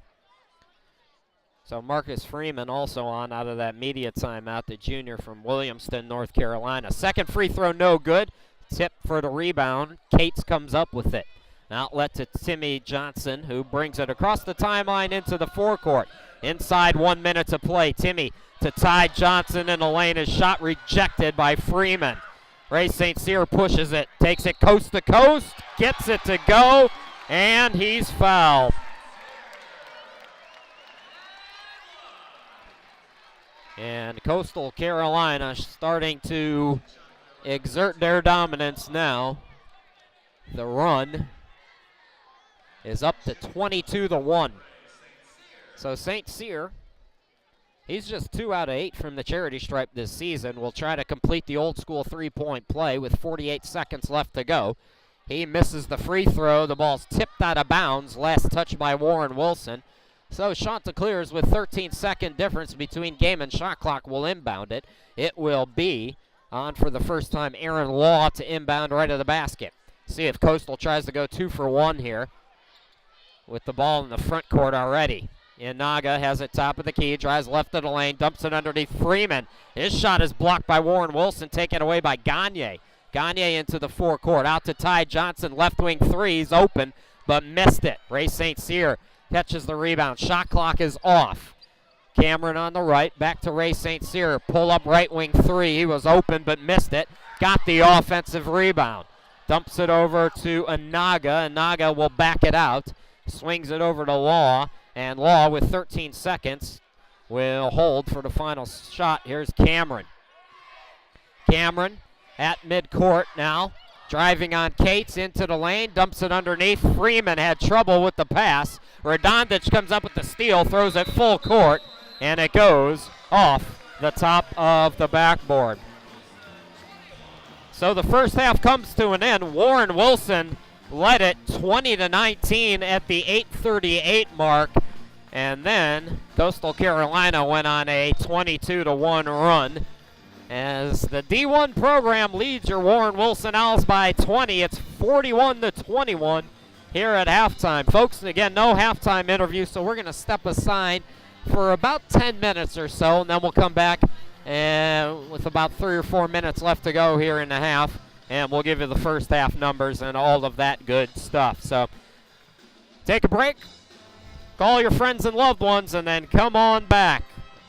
So Marcus Freeman also on out of that media timeout, the junior from Williamston, North Carolina. Second free throw, no good. Tip for the rebound. Cates comes up with it. An outlet to Timmy Johnson, who brings it across the timeline into the forecourt. Inside 1 minute to play. Timmy to Ty Johnson in the lane. His shot rejected by Freeman. Ray St. Cyr pushes it, takes it coast to coast, gets it to go, and he's fouled. And Coastal Carolina starting to exert their dominance now. The run is up to 22-1. So St. Cyr, he's just 2 out of 8 from the charity stripe this season. Will try to complete the old school three-point play with 48 seconds left to go. He misses the free throw. The ball's tipped out of bounds. Last touch by Warren Wilson. So Chanticleers, with 13-second difference between game and shot clock, will inbound it. It will be on for the first time Aaron Law to inbound right of the basket. See if Coastal tries to go 2 for 1 here with the ball in the front court already. Inaga has it top of the key, drives left of the lane, dumps it underneath Freeman. His shot is blocked by Warren Wilson, taken away by Gagne. Gagne into the forecourt, out to Ty Johnson, left wing three. He's open, but missed it. Ray St. Cyr catches the rebound. Shot clock is off. Cameron on the right, back to Ray St. Cyr. Pull up right wing three. He was open, but missed it. Got the offensive rebound. Dumps it over to Inaga. Inaga will back it out. Swings it over to Law. And Law, with 13 seconds, will hold for the final shot. Here's Cameron. Cameron at midcourt now. Driving on Cates into the lane. Dumps it underneath. Freeman had trouble with the pass. Radonjic comes up with the steal. Throws it full court. And it goes off the top of the backboard. So the first half comes to an end. Warren Wilson led it 20-19 at the 8:38 mark. And then Coastal Carolina went on a 22-1 run. As the D1 program leads your Warren Wilson Owls by 20. It's 41-21 here at halftime. Folks, again, no halftime interview, so we're going to step aside for about 10 minutes or so, and then we'll come back and with about 3 or 4 minutes left to go here in the half, and we'll give you the first half numbers and all of that good stuff. So take a break, call your friends and loved ones, and then come on back.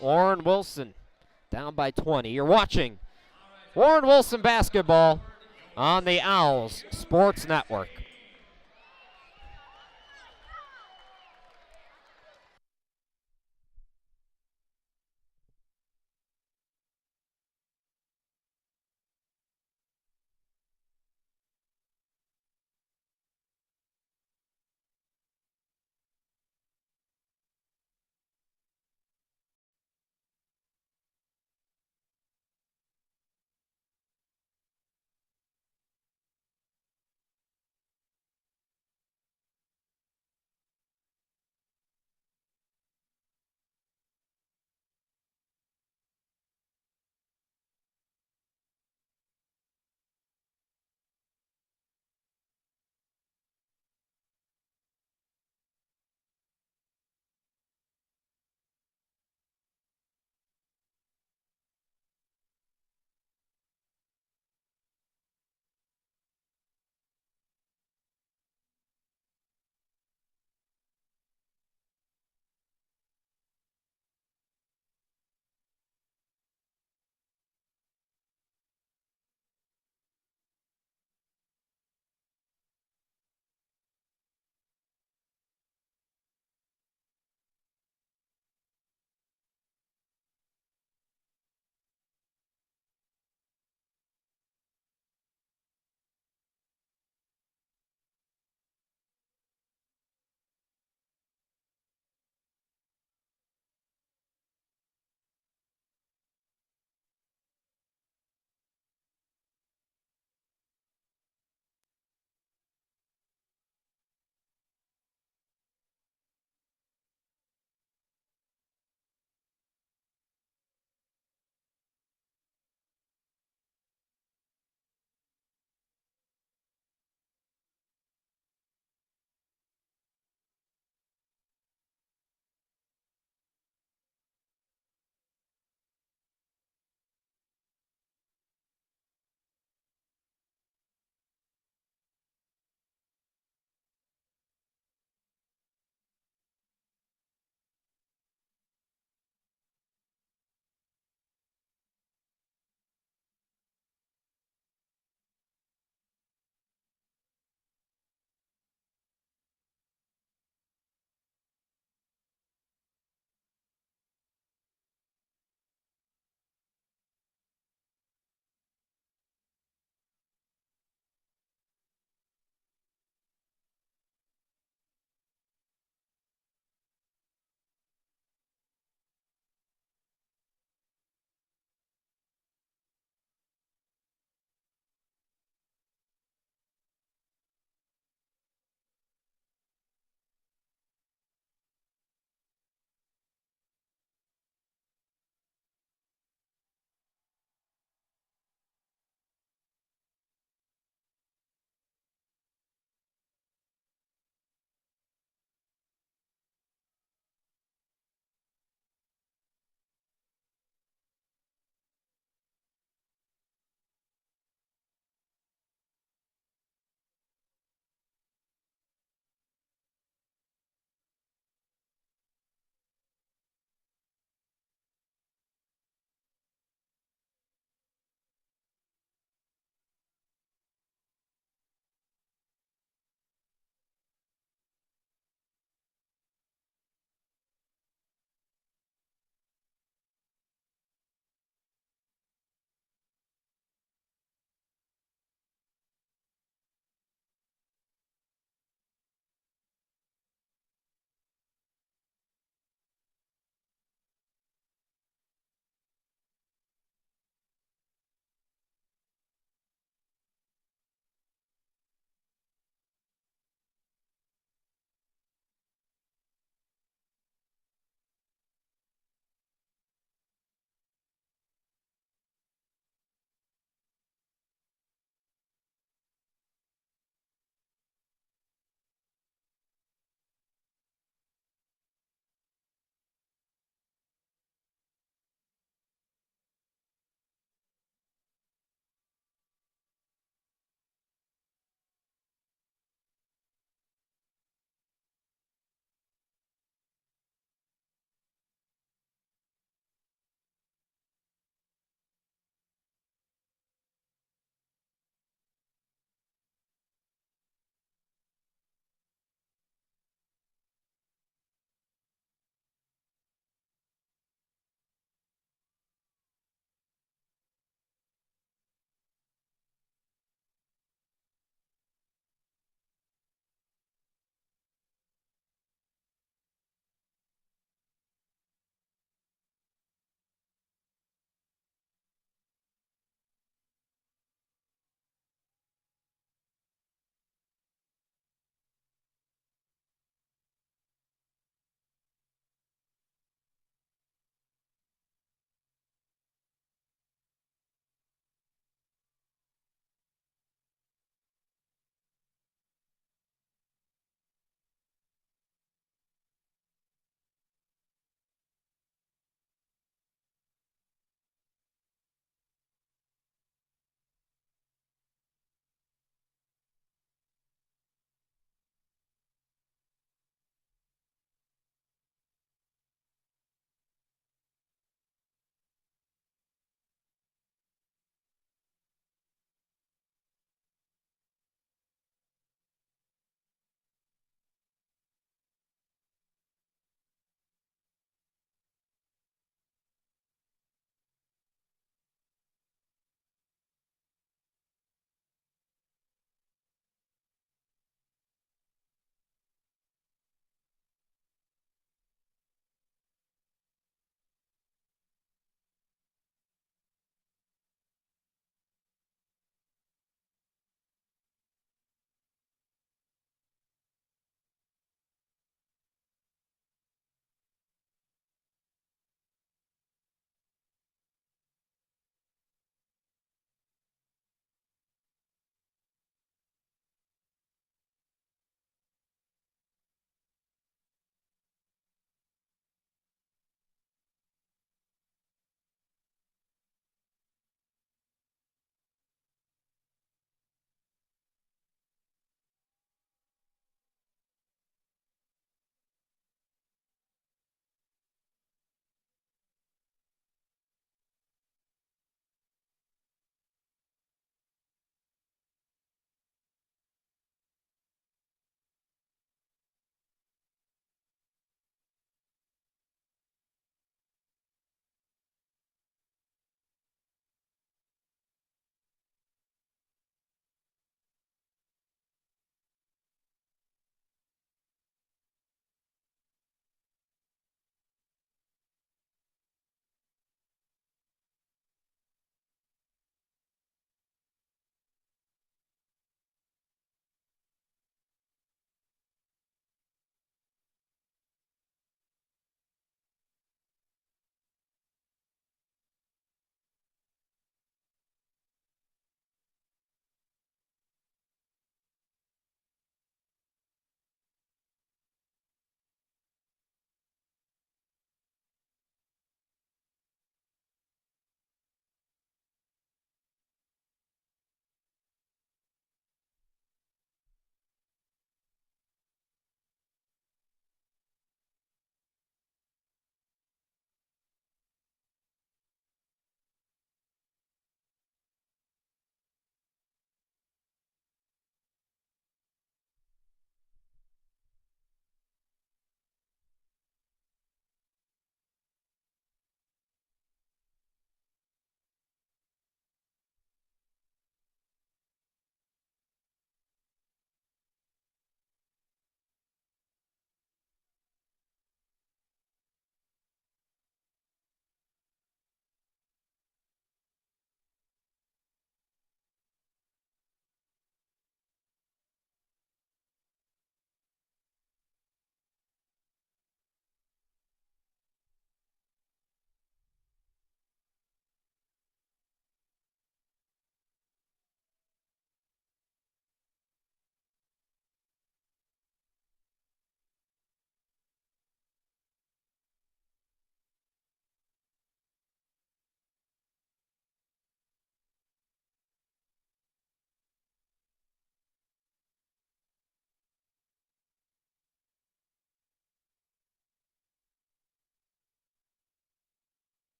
Warren Wilson down by 20. You're watching Warren Wilson basketball on the Owls Sports Network.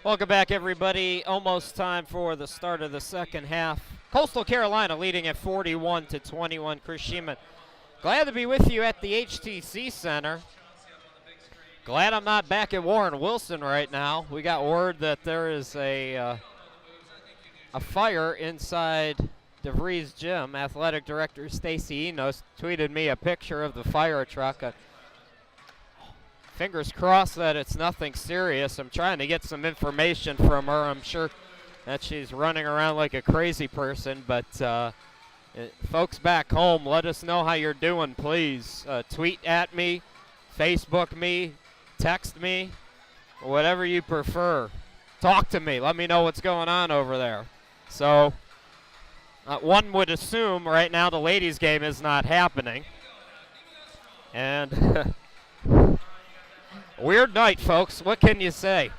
Welcome back, everybody. Almost time for the start of the second half. Coastal Carolina leading at 41-21. Chris Sheeman, glad to be with you at the HTC Center. Glad I'm not back at Warren Wilson right now. We got word that there is a fire inside DeVries Gym. Athletic Director Stacy Enos tweeted me a picture of the fire truck. Fingers crossed that it's nothing serious. I'm trying to get some information from her. I'm sure that she's running around like a crazy person, but folks back home, let us know how you're doing, please. Tweet at me, Facebook me, text me, whatever you prefer. Talk to me. Let me know what's going on over there. So one would assume right now the ladies' game is not happening. And weird night, folks. What can you say?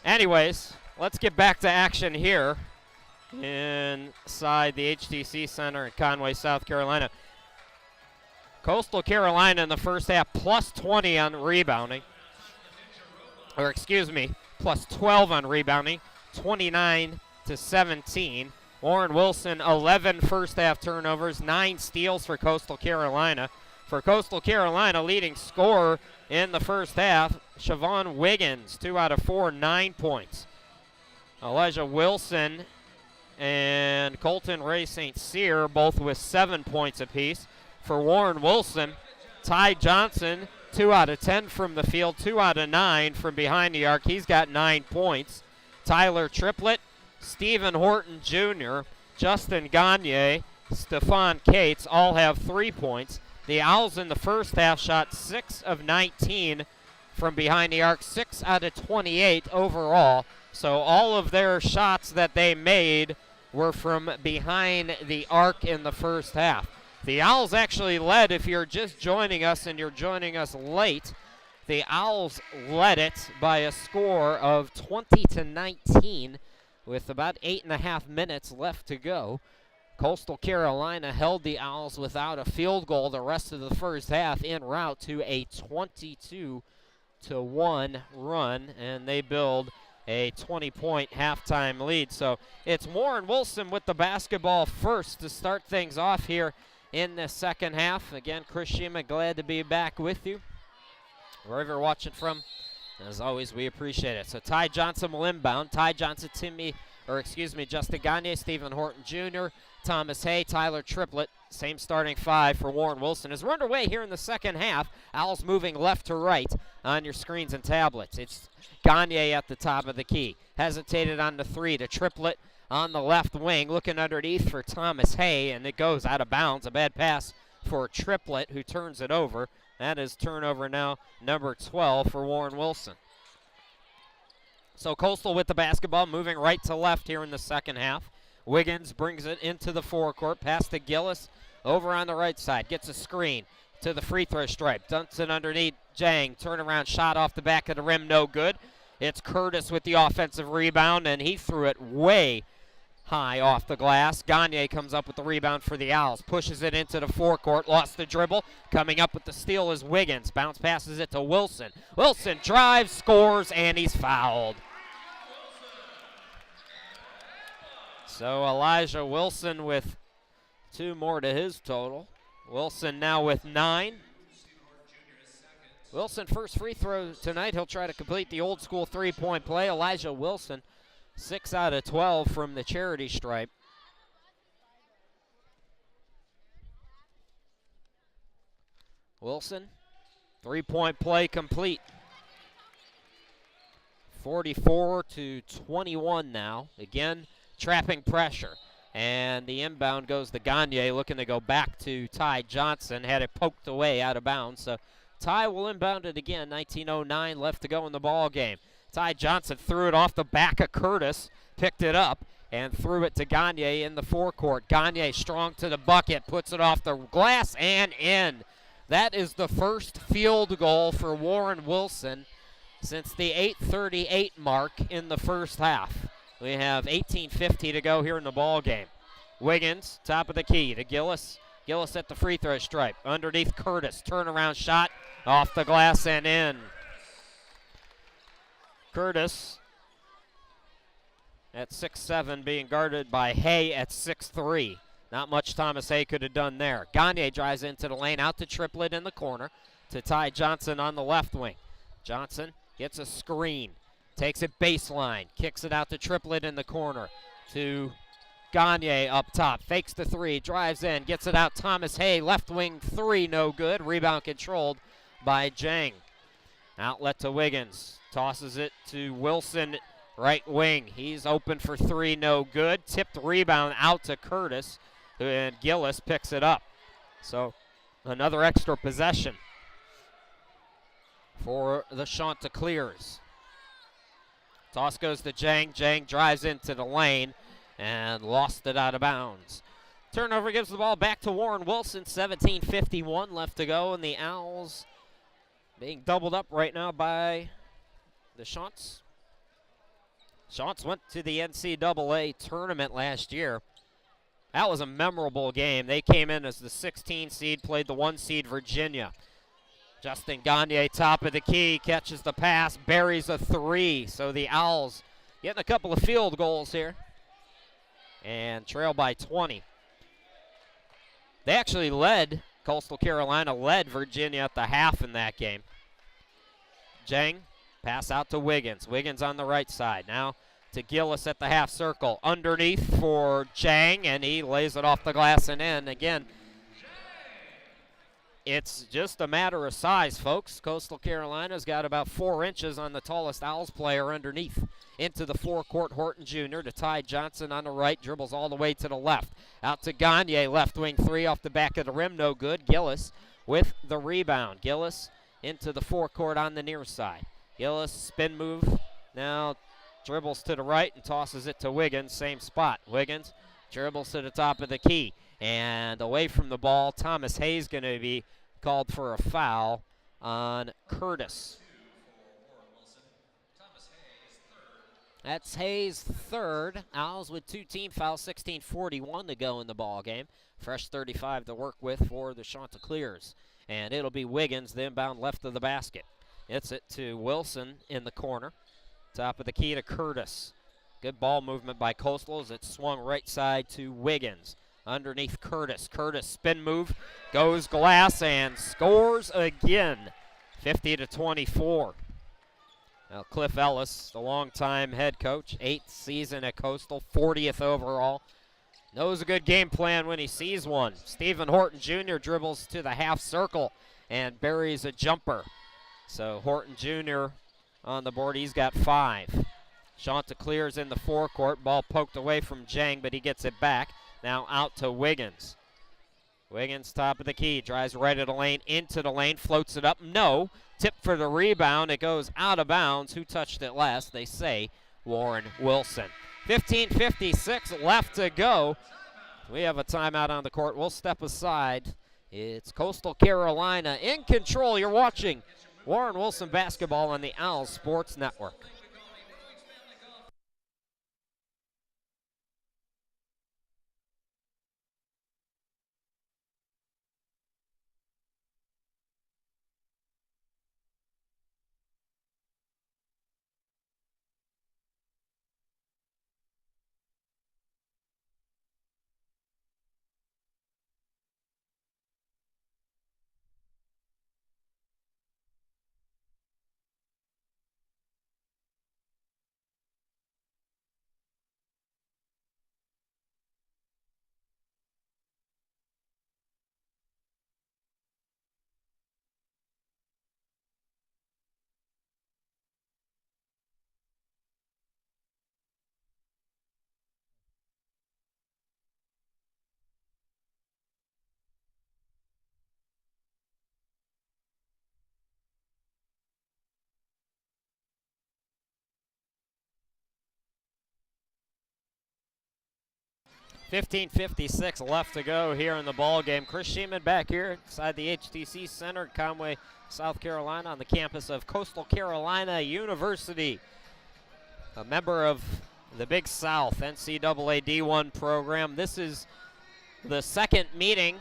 Anyways, let's get back to action here inside the HTC Center in Conway, South Carolina. Coastal Carolina in the first half plus 20 on rebounding. Or excuse me, plus 12 on rebounding, 29-17. Warren Wilson, 11 first half turnovers, 9 steals for Coastal Carolina. For Coastal Carolina, leading scorer in the first half, Siobhan Wiggins, 2 out of 4, 9 points. Elijah Wilson and Colton Ray St. Cyr, both with 7 points apiece. For Warren Wilson, Ty Johnson, 2 out of 10 from the field, 2 out of 9 from behind the arc. He's got 9 points. Tyler Triplett, Stephen Horton Jr., Justin Gagne, Stephon Cates all have 3 points. The Owls in the first half shot 6 of 19 from behind the arc, 6 out of 28 overall. So all of their shots that they made were from behind the arc in the first half. The Owls actually led, if you're just joining us and you're joining us late, the Owls led it by a score of 20-19 with about 8.5 minutes left to go. Coastal Carolina held the Owls without a field goal the rest of the first half en route to a 22-1 run, and they build a 20-point halftime lead. So it's Warren Wilson with the basketball first to start things off here in the second half. Again, Chris Shima, glad to be back with you, wherever you're watching from. As always, we appreciate it. So Ty Johnson will inbound. Ty Johnson, Justin Gagne, Stephen Horton Jr., Thomas Hay, Tyler Triplett, same starting 5 for Warren Wilson. As we're underway here in the second half, Owls moving left to right on your screens and tablets. It's Gagne at the top of the key. Hesitated on the 3 to Triplett on the left wing, looking underneath for Thomas Hay, and it goes out of bounds. A bad pass for Triplett, who turns it over. That is turnover now number 12 for Warren Wilson. So Coastal with the basketball, moving right to left here in the second half. Wiggins brings it into the forecourt, pass to Gillis, over on the right side, gets a screen to the free throw stripe, dumps it underneath Jang, turnaround shot off the back of the rim, no good. It's Curtis with the offensive rebound, and he threw it way high off the glass. Gagne comes up with the rebound for the Owls, pushes it into the forecourt, lost the dribble. Coming up with the steal is Wiggins, bounce passes it to Wilson. Wilson drives, scores, and he's fouled. So Elijah Wilson with 2 more to his total. Wilson now with 9. Wilson, first free throw tonight. He'll try to complete the old school 3-point play. Elijah Wilson, 6 out of 12 from the charity stripe. Wilson, 3-point play complete. 44-21 now. Again, trapping pressure. And the inbound goes to Gagne, looking to go back to Ty Johnson. Had it poked away out of bounds. So Ty will inbound it again. 19:09 left to go in the ball game. Ty Johnson threw it off the back of Curtis, picked it up, and threw it to Gagne in the forecourt. Gagne strong to the bucket, puts it off the glass and in. That is the first field goal for Warren Wilson since the 8:38 mark in the first half. We have 18:50 to go here in the ball game. Wiggins, top of the key to Gillis. Gillis at the free throw stripe. Underneath Curtis, turnaround shot off the glass and in. Curtis at 6'7", being guarded by Hay at 6'3". Not much Thomas Hay could have done there. Gagne drives into the lane, out to Triplett in the corner to Ty Johnson on the left wing. Johnson gets a screen, takes it baseline, kicks it out to Triplett in the corner to Gagne up top, fakes the three, drives in, gets it out. Thomas Hay, left wing three, no good. Rebound controlled by Jang. Outlet to Wiggins, tosses it to Wilson, right wing. He's open for three, no good. Tipped rebound out to Curtis, and Gillis picks it up. So another extra possession for the Chanticleers. Toss goes to Jang. Jang drives into the lane and lost it out of bounds. Turnover gives the ball back to Warren Wilson. 17:51 left to go, and the Owls being doubled up right now by the Chants. Chants went to the NCAA tournament last year. That was a memorable game. They came in as the 16 seed, played the 1 seed Virginia. Justin Gagne, top of the key, catches the pass, buries a three. So the Owls getting a couple of field goals here and trail by 20. They actually led, Coastal Carolina led Virginia at the half in that game. Jang, pass out to Wiggins. Wiggins on the right side. Now to Gillis at the half circle. Underneath for Jang, and he lays it off the glass and in. Again, it's just a matter of size, folks. Coastal Carolina's got about 4 inches on the tallest Owls player underneath. Into the forecourt, Horton Jr. to Ty Johnson on the right, dribbles all the way to the left. Out to Gagne, left wing three off the back of the rim, no good. Gillis with the rebound. Gillis into the forecourt on the near side. Gillis, spin move, now dribbles to the right and tosses it to Wiggins, same spot. Wiggins dribbles to the top of the key. And away from the ball, Thomas Hayes going to be called for a foul on Curtis. That's Hayes' third. Owls with 2 team fouls, 16:41 to go in the ball game. Fresh 35 to work with for the Chanticleers. And it'll be Wiggins, the inbound left of the basket. It's it to Wilson in the corner. Top of the key to Curtis. Good ball movement by Coastal as it swung right side to Wiggins. Underneath Curtis. Curtis spin move, goes glass and scores again. 50-24. Now Cliff Ellis, the longtime head coach, 8th season at Coastal, 40th overall. Knows a good game plan when he sees one. Stephen Horton Jr. dribbles to the half circle and buries a jumper. So Horton Jr. on the board, he's got 5. Chanticleer's in the forecourt, ball poked away from Jang, but he gets it back. Now out to Wiggins. Wiggins, top of the key, drives right at the lane, into the lane, floats it up. No, tip for the rebound. It goes out of bounds. Who touched it last? They say Warren Wilson. 15:56 left to go. We have a timeout on the court. We'll step aside. It's Coastal Carolina in control. You're watching Warren Wilson basketball on the Owls Sports Network. $15:56 left to go here in the ball game. Chris Sheeman back here inside the HTC Center, Conway, South Carolina, on the campus of Coastal Carolina University. A member of the Big South NCAA D1 program. This is the second meeting.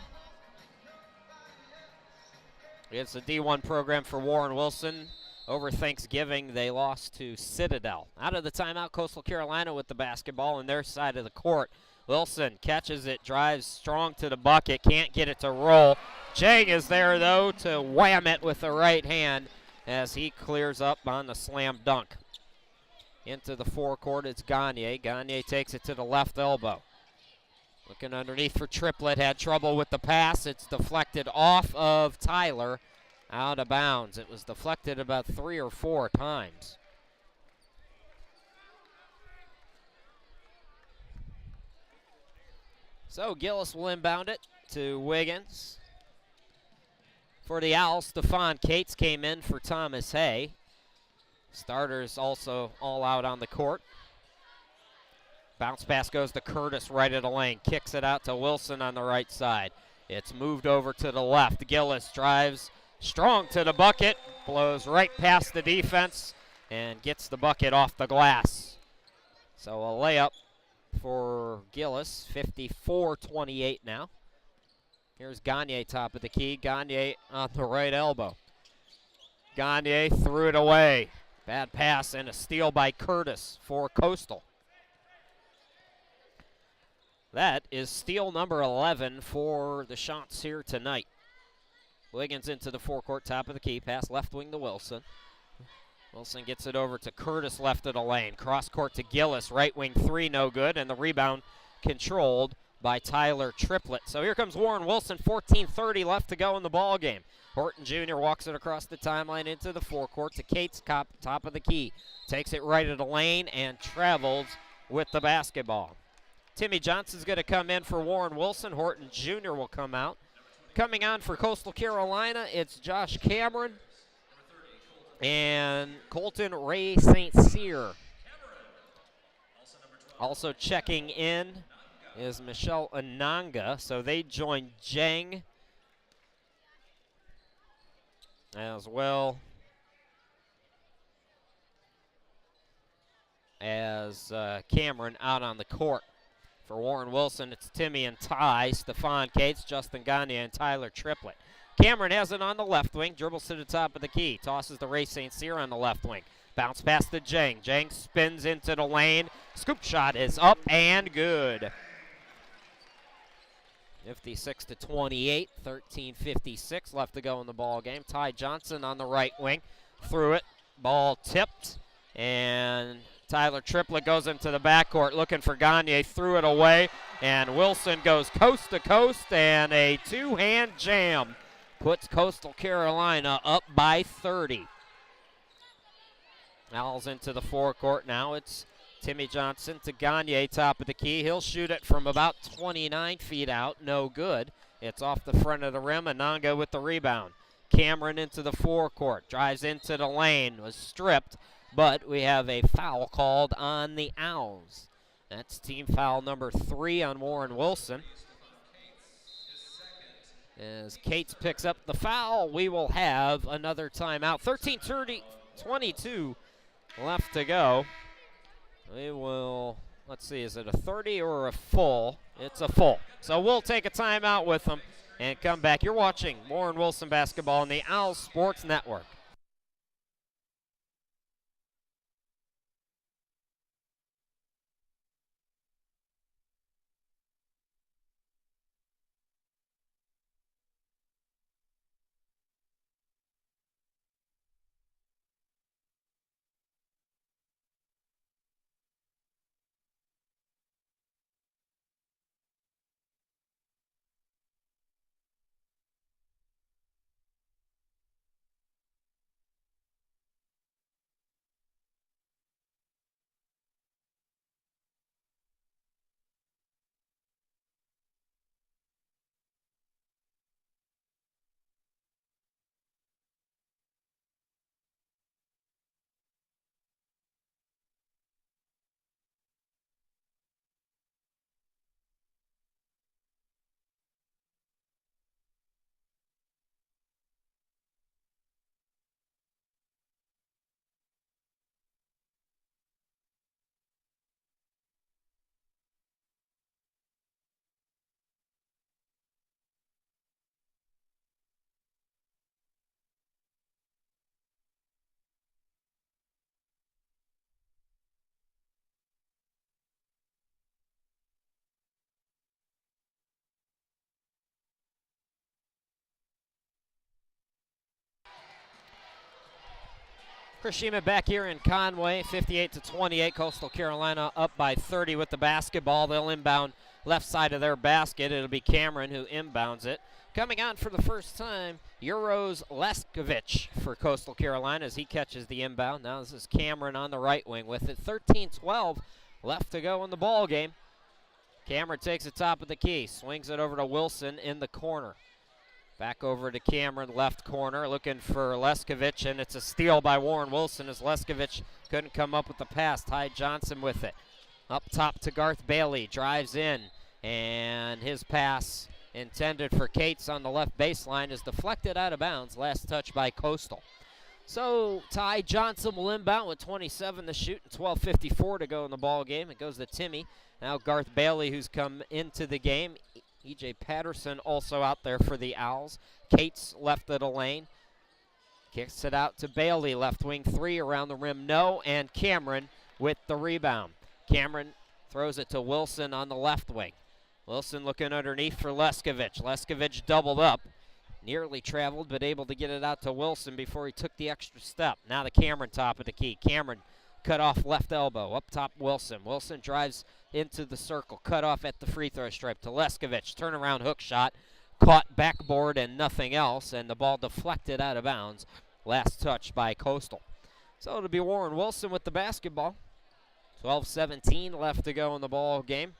It's a D1 program for Warren Wilson. Over Thanksgiving, they lost to Citadel. Out of the timeout, Coastal Carolina with the basketball on their side of the court. Wilson catches it, drives strong to the bucket, can't get it to roll. Jang is there, though, to wham it with the right hand as he clears up on the slam dunk. Into the forecourt, it's Gagne. Gagne takes it to the left elbow. Looking underneath for Triplett, had trouble with the pass. It's deflected off of Tyler, out of bounds. It was deflected about 3 or 4 times. So Gillis will inbound it to Wiggins. For the Owls, Stephon Cates came in for Thomas Hay. Starters also all out on the court. Bounce pass goes to Curtis right at the lane. Kicks it out to Wilson on the right side. It's moved over to the left. Gillis drives strong to the bucket. Blows right past the defense and gets the bucket off the glass. So a layup for Gillis, 54-28 now. Here's Gagne top of the key. Gagne on the right elbow. Gagne threw it away. Bad pass and a steal by Curtis for Coastal. That is steal number 11 for the shots here tonight. Wiggins into the forecourt, top of the key. Pass left wing to Wilson. Wilson gets it over to Curtis left of the lane. Cross court to Gillis, right wing 3, no good. And the rebound controlled by Tyler Triplett. So here comes Warren Wilson, 14:30 left to go in the ball game. Horton Jr. walks it across the timeline into the forecourt to Cates, top of the key. Takes it right of the lane and travels with the basketball. Timmy Johnson's going to come in for Warren Wilson. Horton Jr. will come out. Coming on for Coastal Carolina, it's Josh Cameron and Colton Ray St. Cyr. Also checking in is Michelle Ananga, so they join Jang as well as Cameron out on the court. For Warren Wilson, it's Timmy and Ty, Stephon Cates, Justin Gagne, and Tyler Triplett. Cameron has it on the left wing, dribbles to the top of the key, tosses to Ray St. Cyr on the left wing. Bounce pass to Jang. Jang spins into the lane. Scoop shot is up and good. 56-28, 13:56 left to go in the ball game. Ty Johnson on the right wing, threw it, ball tipped, and Tyler Triplett goes into the backcourt looking for Gagne, threw it away, and Wilson goes coast to coast, and a two-hand jam puts Coastal Carolina up by 30. Owls into the forecourt now. It's Timmy Johnson to Gagne, top of the key. He'll shoot it from about 29 feet out, no good. It's off the front of the rim. Ananga with the rebound. Cameron into the forecourt, drives into the lane, was stripped, but we have a foul called on the Owls. That's team foul number 3 on Warren Wilson. As Cates picks up the foul, we will have another timeout. 13:22 left to go. We will, let's see, is it a 30 or a full? It's a full. So we'll take a timeout with them and come back. You're watching Warren Wilson basketball on the Owls Sports Network. Chris Sheeman back here in Conway, 58-28. Coastal Carolina up by 30 with the basketball. They'll inbound left side of their basket. It'll be Cameron who inbounds it. Coming on for the first time, Euros Leskovic for Coastal Carolina as he catches the inbound. Now this is Cameron on the right wing with it. 13-12 left to go in the ball game. Cameron takes the top of the key, swings it over to Wilson in the corner. Back over to Cameron, left corner, looking for Leskovic, and it's a steal by Warren Wilson as Leskovic couldn't come up with the pass. Ty Johnson with it. Up top to Garth Bailey, drives in, and his pass intended for Cates on the left baseline is deflected out of bounds. Last touch by Coastal. So Ty Johnson will inbound with 27 to shoot and 12:54 to go in the ball game. It goes to Timmy. Now Garth Bailey, who's come into the game. E.J. Patterson also out there for the Owls. Cates left of the lane. Kicks it out to Bailey, left wing three, around the rim, no, and Cameron with the rebound. Cameron throws it to Wilson on the left wing. Wilson looking underneath for Leskovic. Leskovic doubled up. Nearly traveled, but able to get it out to Wilson before he took the extra step. Now the Cameron top of the key. Cameron cut off left elbow. Up top, Wilson. Wilson drives into the circle. Cut off at the free throw stripe to Leskovic. Turnaround hook shot. Caught backboard and nothing else, and the ball deflected out of bounds. Last touch by Coastal. So it'll be Warren Wilson with the basketball. 12:17 left to go in the ball game.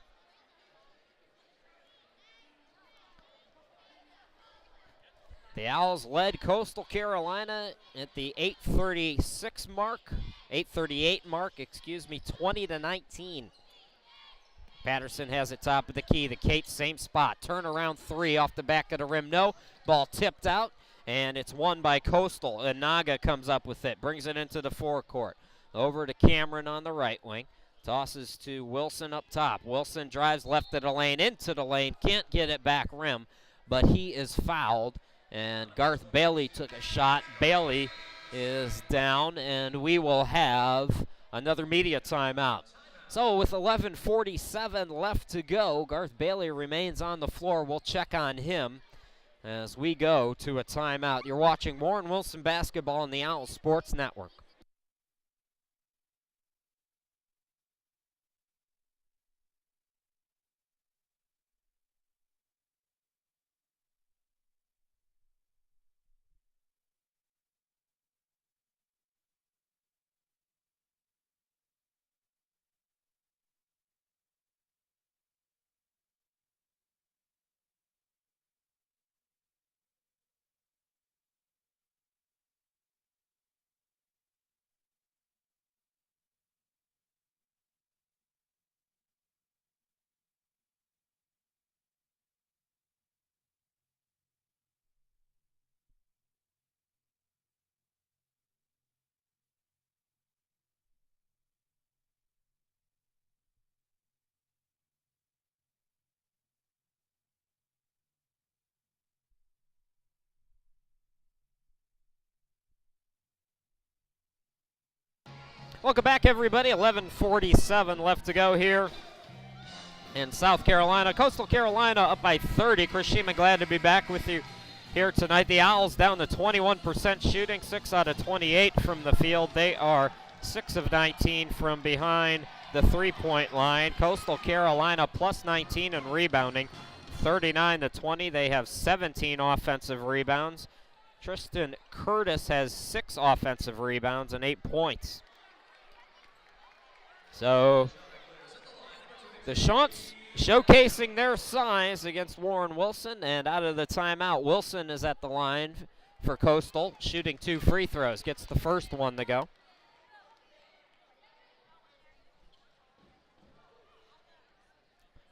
The Owls led Coastal Carolina at the 8:38 mark, 20-19. Patterson has it top of the key. The Cates, same spot. Turnaround three off the back of the rim. No. Ball tipped out, and it's won by Coastal. And Naga comes up with it, brings it into the forecourt. Over to Cameron on the right wing. Tosses to Wilson up top. Wilson drives left of the lane, into the lane. Can't get it back rim, but he is fouled. And Garth Bailey took a shot. Bailey is down, and we will have another media timeout. So with 11:47 left to go, Garth Bailey remains on the floor. We'll check on him as we go to a timeout. You're watching Warren Wilson basketball on the Owl Sports Network. Welcome back, everybody. 11:47 left to go here in South Carolina. Coastal Carolina up by 30. Chris Sheeman, glad to be back with you here tonight. The Owls down to 21% shooting, 6 out of 28 from the field. They are 6 of 19 from behind the three-point line. Coastal Carolina plus 19 in rebounding, 39-20. They have 17 offensive rebounds. Tristan Curtis has 6 offensive rebounds and 8 points. So the Chants showcasing their size against Warren Wilson, and out of the timeout, Wilson is at the line for Coastal, shooting 2 free throws, gets the first one to go.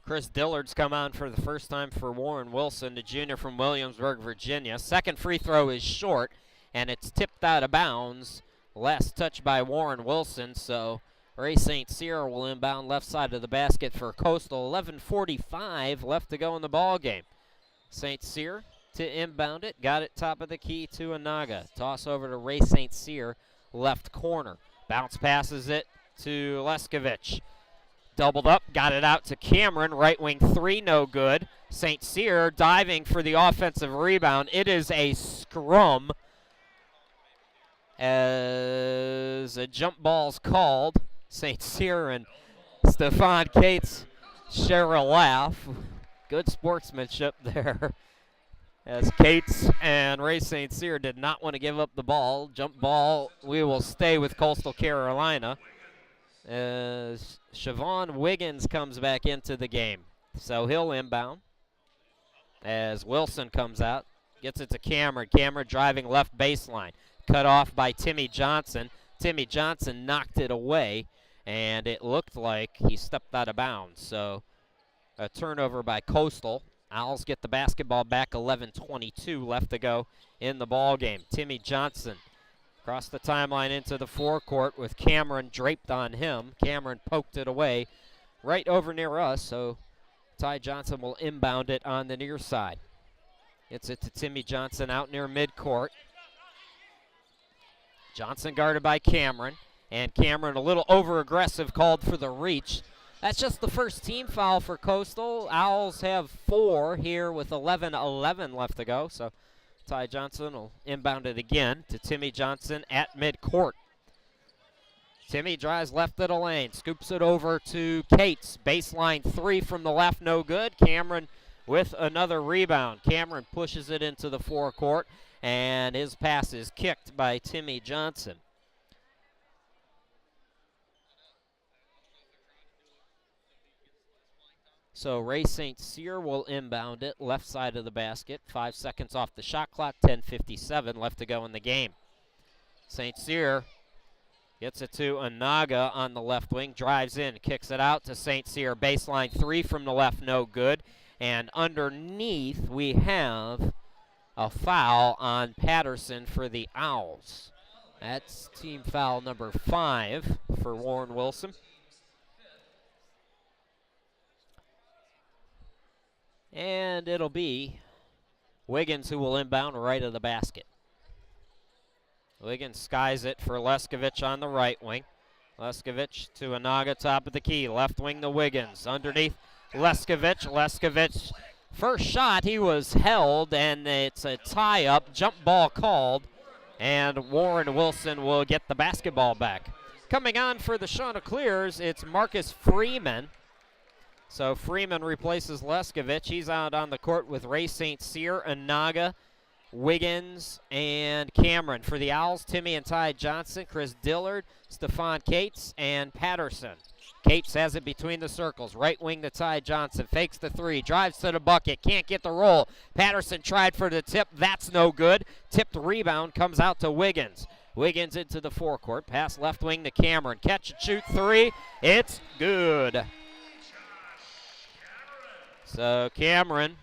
Chris Dillard's come on for the first time for Warren Wilson, the junior from Williamsburg, Virginia. Second free throw is short, and it's tipped out of bounds. Last touch by Warren Wilson, so Ray St. Cyr will inbound left side of the basket for Coastal. 11:45 left to go in the ball game. St. Cyr to inbound it. Got it top of the key to Anaga. Toss over to Ray St. Cyr, left corner. Bounce passes it to Leskovic. Doubled up, got it out to Cameron. Right wing three, no good. St. Cyr diving for the offensive rebound. It is a scrum. as a jump ball's called. St. Cyr and Stefan Cates share a laugh. Good sportsmanship there. As Cates and Ray St. Cyr did not want to give up the ball. Jump ball, we will stay with Coastal Carolina. As Siobhan Wiggins comes back into the game. So he'll inbound. As Wilson comes out, gets it to Cameron. Cameron driving left baseline. Cut off by Timmy Johnson. Timmy Johnson knocked it away, and it looked like he stepped out of bounds. So a turnover by Coastal. Owls get the basketball back, 11:22 left to go in the ball game. Timmy Johnson across the timeline into the forecourt with Cameron draped on him. Cameron poked it away right over near us, so Ty Johnson will inbound it on the near side. Gets it to Timmy Johnson out near midcourt. Johnson guarded by Cameron, and Cameron a little over-aggressive, called for the reach. That's just the first team foul for Coastal. Owls have 4 here with 11:11 left to go, so Ty Johnson will inbound it again to Timmy Johnson at midcourt. Timmy drives left of the lane, scoops it over to Cates. Baseline 3 from the left, no good. Cameron with another rebound. Cameron pushes it into the forecourt, and his pass is kicked by Timmy Johnson. So Ray St. Cyr will inbound it left side of the basket. 5 seconds off the shot clock, 10:57 left to go in the game. St. Cyr gets it to Anaga on the left wing, drives in, kicks it out to St. Cyr. Baseline 3 from the left, no good. And underneath we have a foul on Patterson for the Owls. That's team foul number 5 for Warren Wilson. And it'll be Wiggins who will inbound right of the basket. Wiggins skies it for Leskovich on the right wing. Leskovich to Anaga, top of the key. Left wing to Wiggins. Underneath Leskovich. Leskovich, first shot, he was held, and it's a tie-up. Jump ball called, and Warren Wilson will get the basketball back. Coming on for the Chanticleers, it's Marcus Freeman. So Freeman replaces Leskovich. He's out on the court with Ray St. Cyr, Anaga, Wiggins, and Cameron. For the Owls, Timmy and Ty Johnson, Chris Dillard, Stefan Cates, and Patterson. Cates has it between the circles. Right wing to Ty Johnson. Fakes the 3. Drives to the bucket. Can't get the roll. Patterson tried for the tip. That's no good. Tipped rebound comes out to Wiggins. Wiggins into the forecourt. Pass left wing to Cameron. Catch and shoot 3. It's good. So Cameron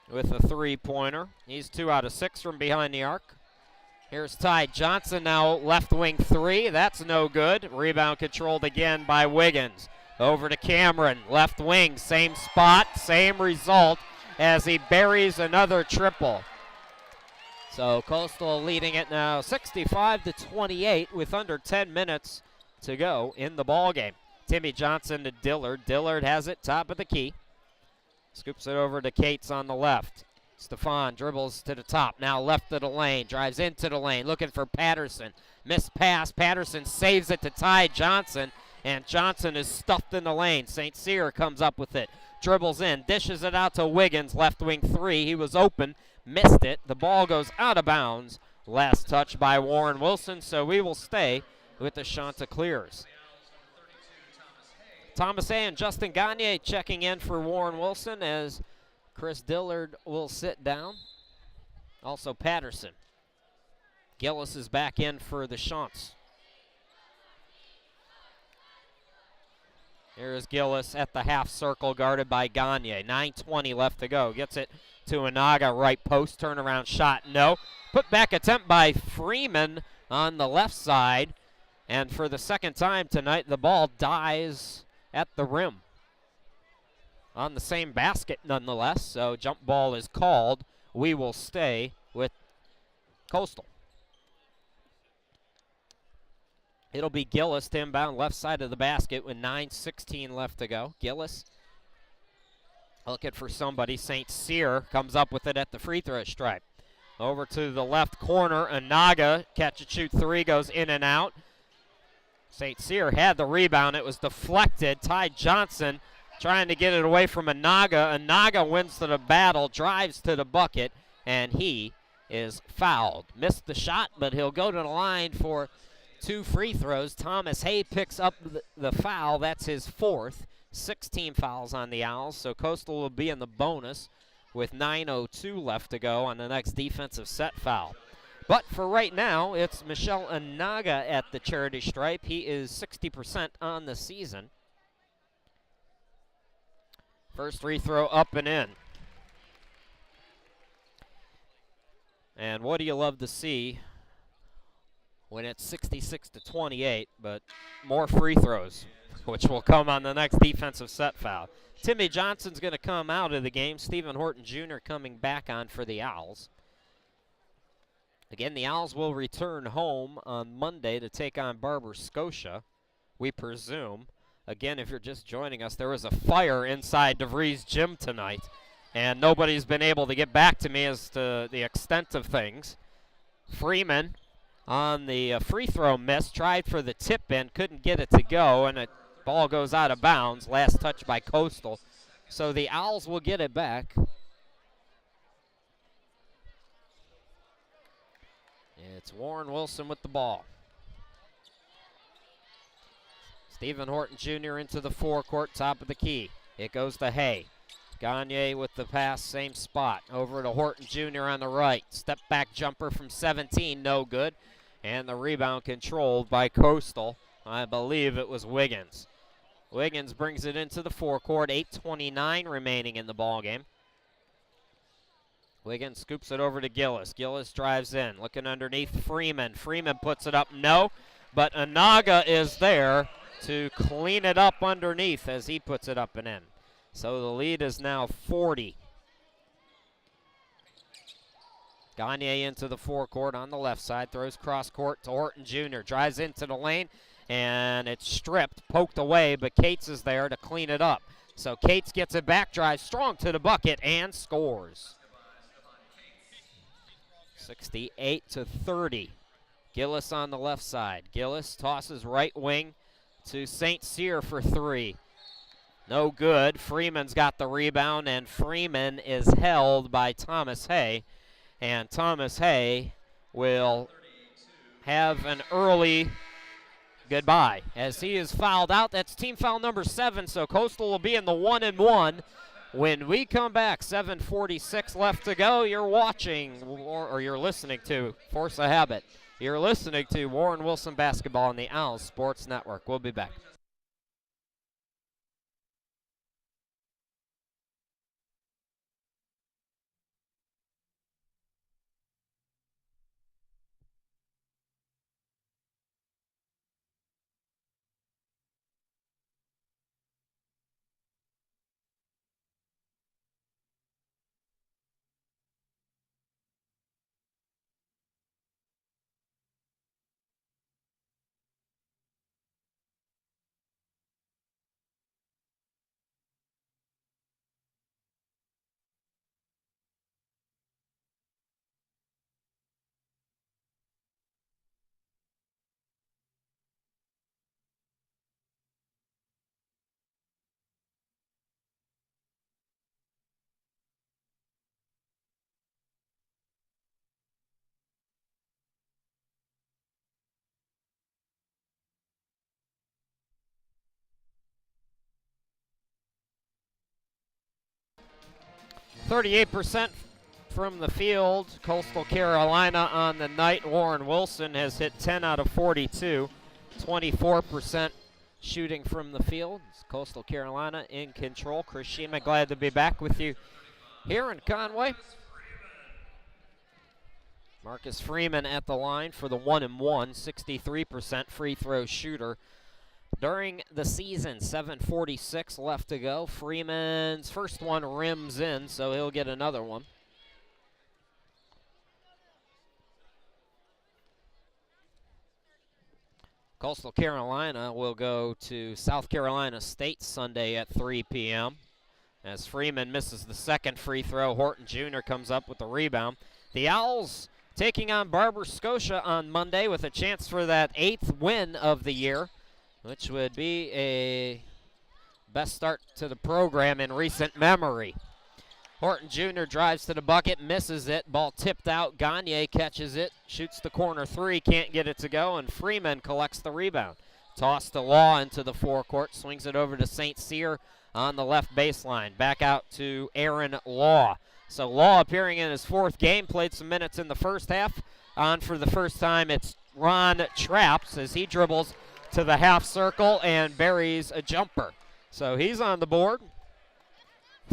with a 3-pointer. He's 2 out of 6 from behind the arc. Here's Ty Johnson now, left wing 3. That's no good. Rebound controlled again by Wiggins. Over to Cameron, left wing, same spot, same result as he buries another triple. So Coastal leading it now 65-28 with under 10 minutes to go in the ballgame. Timmy Johnson to Dillard. Dillard has it, top of the key. Scoops it over to Cates on the left. Stefan dribbles to the top, now left of the lane, drives into the lane, looking for Patterson. Missed pass, Patterson saves it to Ty Johnson, and Johnson is stuffed in the lane. St. Cyr comes up with it, dribbles in, dishes it out to Wiggins, left wing 3. He was open, missed it. The ball goes out of bounds. Last touch by Warren Wilson, so we will stay with the Chanticleers. Thomas Hay and Justin Gagne checking in for Warren Wilson as Chris Dillard will sit down. Also Patterson. Gillis is back in for the Chants. Here is Gillis at the half circle, guarded by Gagne. 9:20 left to go. Gets it to Anaga, right post, turnaround shot, no. Put back attempt by Freeman on the left side. And for the second time tonight, the ball dies at the rim. On the same basket nonetheless, so jump ball is called. We will stay with Coastal. It'll be Gillis to inbound left side of the basket with 9:16 left to go. Gillis looking for somebody. St. Cyr comes up with it at the free throw stripe. Over to the left corner, Anaga, catch and shoot three, goes in and out. St. Cyr had the rebound. It was deflected. Ty Johnson trying to get it away from Anaga. Anaga wins to the battle, drives to the bucket, and he is fouled. Missed the shot, but he'll go to the line for 2 free throws. Thomas Hay picks up the foul. That's his 4th. 16 fouls on the Owls, so Coastal will be in the bonus with 9:02 left to go on the next defensive set foul. But for right now, it's Michelle Anaga at the charity stripe. He is 60% on the season. First free throw up and in. And what do you love to see when it's 66-28, but more free throws, which will come on the next defensive set foul. Timmy Johnson's going to come out of the game. Stephen Horton Jr. coming back on for the Owls. Again, the Owls will return home on Monday to take on Barber Scotia, we presume. Again, if you're just joining us, there was a fire inside DeVries Gym tonight, and nobody's been able to get back to me as to the extent of things. Freeman on the free throw miss, tried for the tip in, couldn't get it to go, and the ball goes out of bounds. Last touch by Coastal. So the Owls will get it back. It's Warren Wilson with the ball. Stephen Horton Jr. into the forecourt, top of the key. It goes to Hay. Gagne with the pass, same spot. Over to Horton Jr. on the right. Step back jumper from 17, no good. And the rebound controlled by Coastal. I believe it was Wiggins. Wiggins brings it into the forecourt. 8:29 remaining in the ballgame. Wiggins scoops it over to Gillis. Gillis drives in, looking underneath Freeman. Freeman puts it up, no. But Anaga is there to clean it up underneath as he puts it up and in. So the lead is now 40. Gagne into the forecourt on the left side, throws cross court to Horton Jr., drives into the lane, and it's stripped, poked away, but Cates is there to clean it up. So Cates gets it back, drives strong to the bucket, and scores. 68-30. Gillis on the left side. Gillis tosses right wing to St. Cyr for three. No good. Freeman's got the rebound, and Freeman is held by Thomas Hay. And Thomas Hay will have an early goodbye as he is fouled out. That's team foul number 7, so Coastal will be in the 1-and-1. When we come back, 7:46 left to go. You're watching, or you're listening to Force a Habit. You're listening to Warren Wilson Basketball on the Owls Sports Network. We'll be back. %38 from the field. Coastal Carolina on the night. Warren Wilson has hit 10 out of 42. 24% shooting from the field. It's Coastal Carolina in control. Chris Shima, glad to be back with you here in Conway. Marcus Freeman at the line for the 1-and-1. 63% free throw shooter during the season. 7:46 left to go. Freeman's first one rims in, so he'll get another one. Coastal Carolina will go to South Carolina State Sunday at 3 p.m. As Freeman misses the second free throw, Horton Jr. comes up with the rebound. The Owls taking on Barber Scotia on Monday with a chance for that 8th win of the year, which would be a best start to the program in recent memory. Horton Jr. drives to the bucket, misses it. Ball tipped out. Gagne catches it, shoots the corner three, can't get it to go, and Freeman collects the rebound. Toss to Law into the forecourt, swings it over to St. Cyr on the left baseline. Back out to Aaron Law. So Law appearing in his 4th game, played some minutes in the first half. On for the first time, it's Ron Traps as he dribbles to the half circle and buries a jumper. So he's on the board.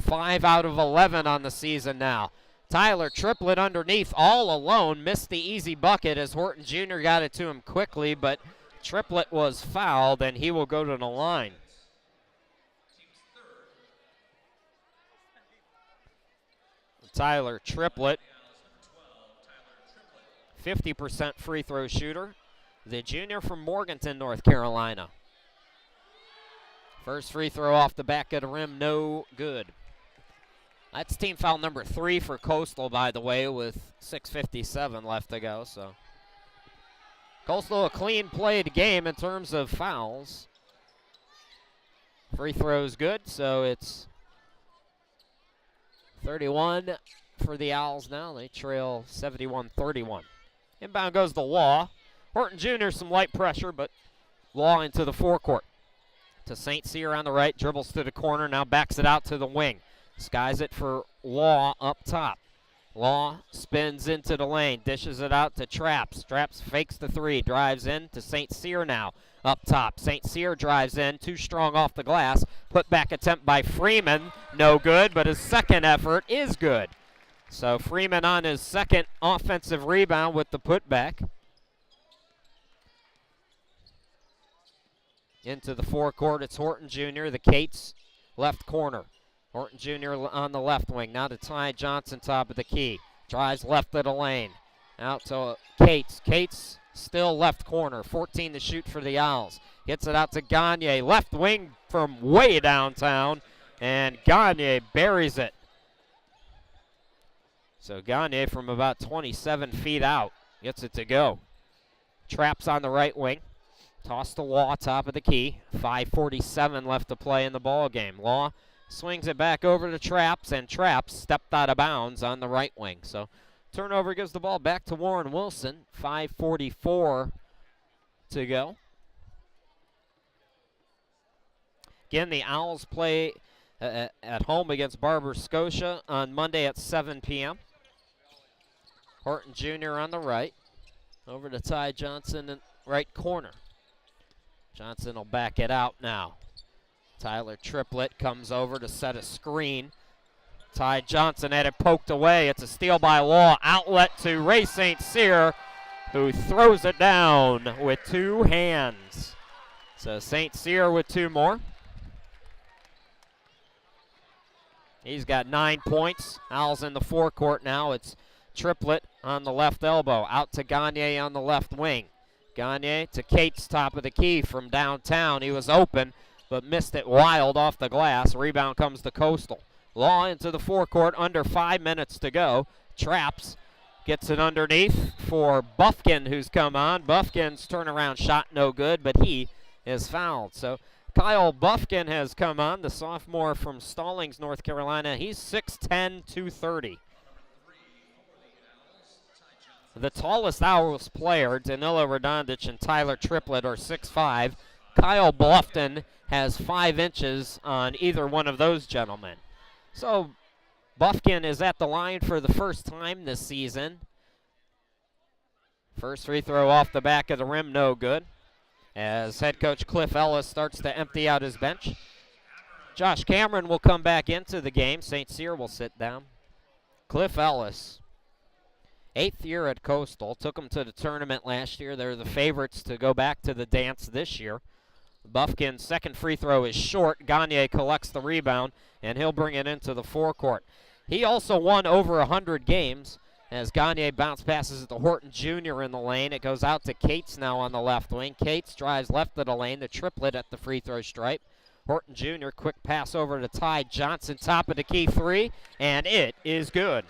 5 out of 11 on the season now. Tyler Triplett underneath all alone, missed the easy bucket as Horton Jr. got it to him quickly, but Triplett was fouled and he will go to the line. Tyler Triplett, 50% free throw shooter, the junior from Morganton, North Carolina. First free throw off the back of the rim, no good. That's team foul number 3 for Coastal, by the way, with 6:57 left to go. So Coastal a clean played game in terms of fouls. Free throws good, so it's 31 for the Owls now. They trail 71-31. Inbound goes to Law. Horton Jr. some light pressure, but Law into the forecourt. To St. Cyr on the right, dribbles to the corner, now backs it out to the wing. Skies it for Law up top. Law spins into the lane, dishes it out to Traps. Traps fakes the three, drives in to St. Cyr now up top. St. Cyr drives in, too strong off the glass. Put back attempt by Freeman, no good, but his second effort is good. So Freeman on his second offensive rebound with the putback. Into the forecourt, it's Horton Jr., the Cates left corner. Horton Jr. on the left wing, now to Ty Johnson, top of the key. Drives left of the lane, out to Cates. Cates still left corner, 14 to shoot for the Owls. Gets it out to Gagne, left wing from way downtown, and Gagne buries it. So Gagne from about 27 feet out gets it to go. Traps on the right wing. Toss to Law, top of the key. 5:47 left to play in the ball game. Law swings it back over to Traps, and Traps stepped out of bounds on the right wing. So turnover gives the ball back to Warren Wilson. 5:44 to go. Again, the Owls play at home against Barber Scotia on Monday at 7 p.m. Horton Jr. on the right. Over to Ty Johnson in right corner. Johnson will back it out now. Tyler Triplett comes over to set a screen. Ty Johnson had it poked away. It's a steal by Law. Outlet to Ray St. Cyr, who throws it down with 2 hands. So St. Cyr with 2 more. He's got 9 points. Owls in the forecourt now. It's Triplett on the left elbow. Out to Gagne on the left wing. Gagne to Cates, top of the key from downtown. He was open, but missed it wild off the glass. Rebound comes to Coastal. Law into the forecourt, under 5 minutes to go. Traps gets it underneath for Buffkin, who's come on. Buffkin's turnaround shot no good, but he is fouled. So Kyle Buffkin has come on, the sophomore from Stallings, North Carolina. He's 6'10", 230. The tallest Owls player, Danilo Radonjic and Tyler Triplett, are 6'5". Kyle Bluffton has 5 inches on either one of those gentlemen. So Buffkin is at the line for the first time this season. First free throw off the back of the rim, no good. As head coach Cliff Ellis starts to empty out his bench. Josh Cameron will come back into the game. St. Cyr will sit down. Cliff Ellis, 8th year at Coastal, took them to the tournament last year. They're the favorites to go back to the dance this year. Buffkin's second free throw is short. Gagne collects the rebound, and he'll bring it into the forecourt. He also won over 100 games as Gagne bounce passes it to Horton Jr. in the lane. It goes out to Cates now on the left wing. Cates drives left of the lane, the Triplett at the free throw stripe. Horton Jr., quick pass over to Ty Johnson, top of the key 3, and it is good.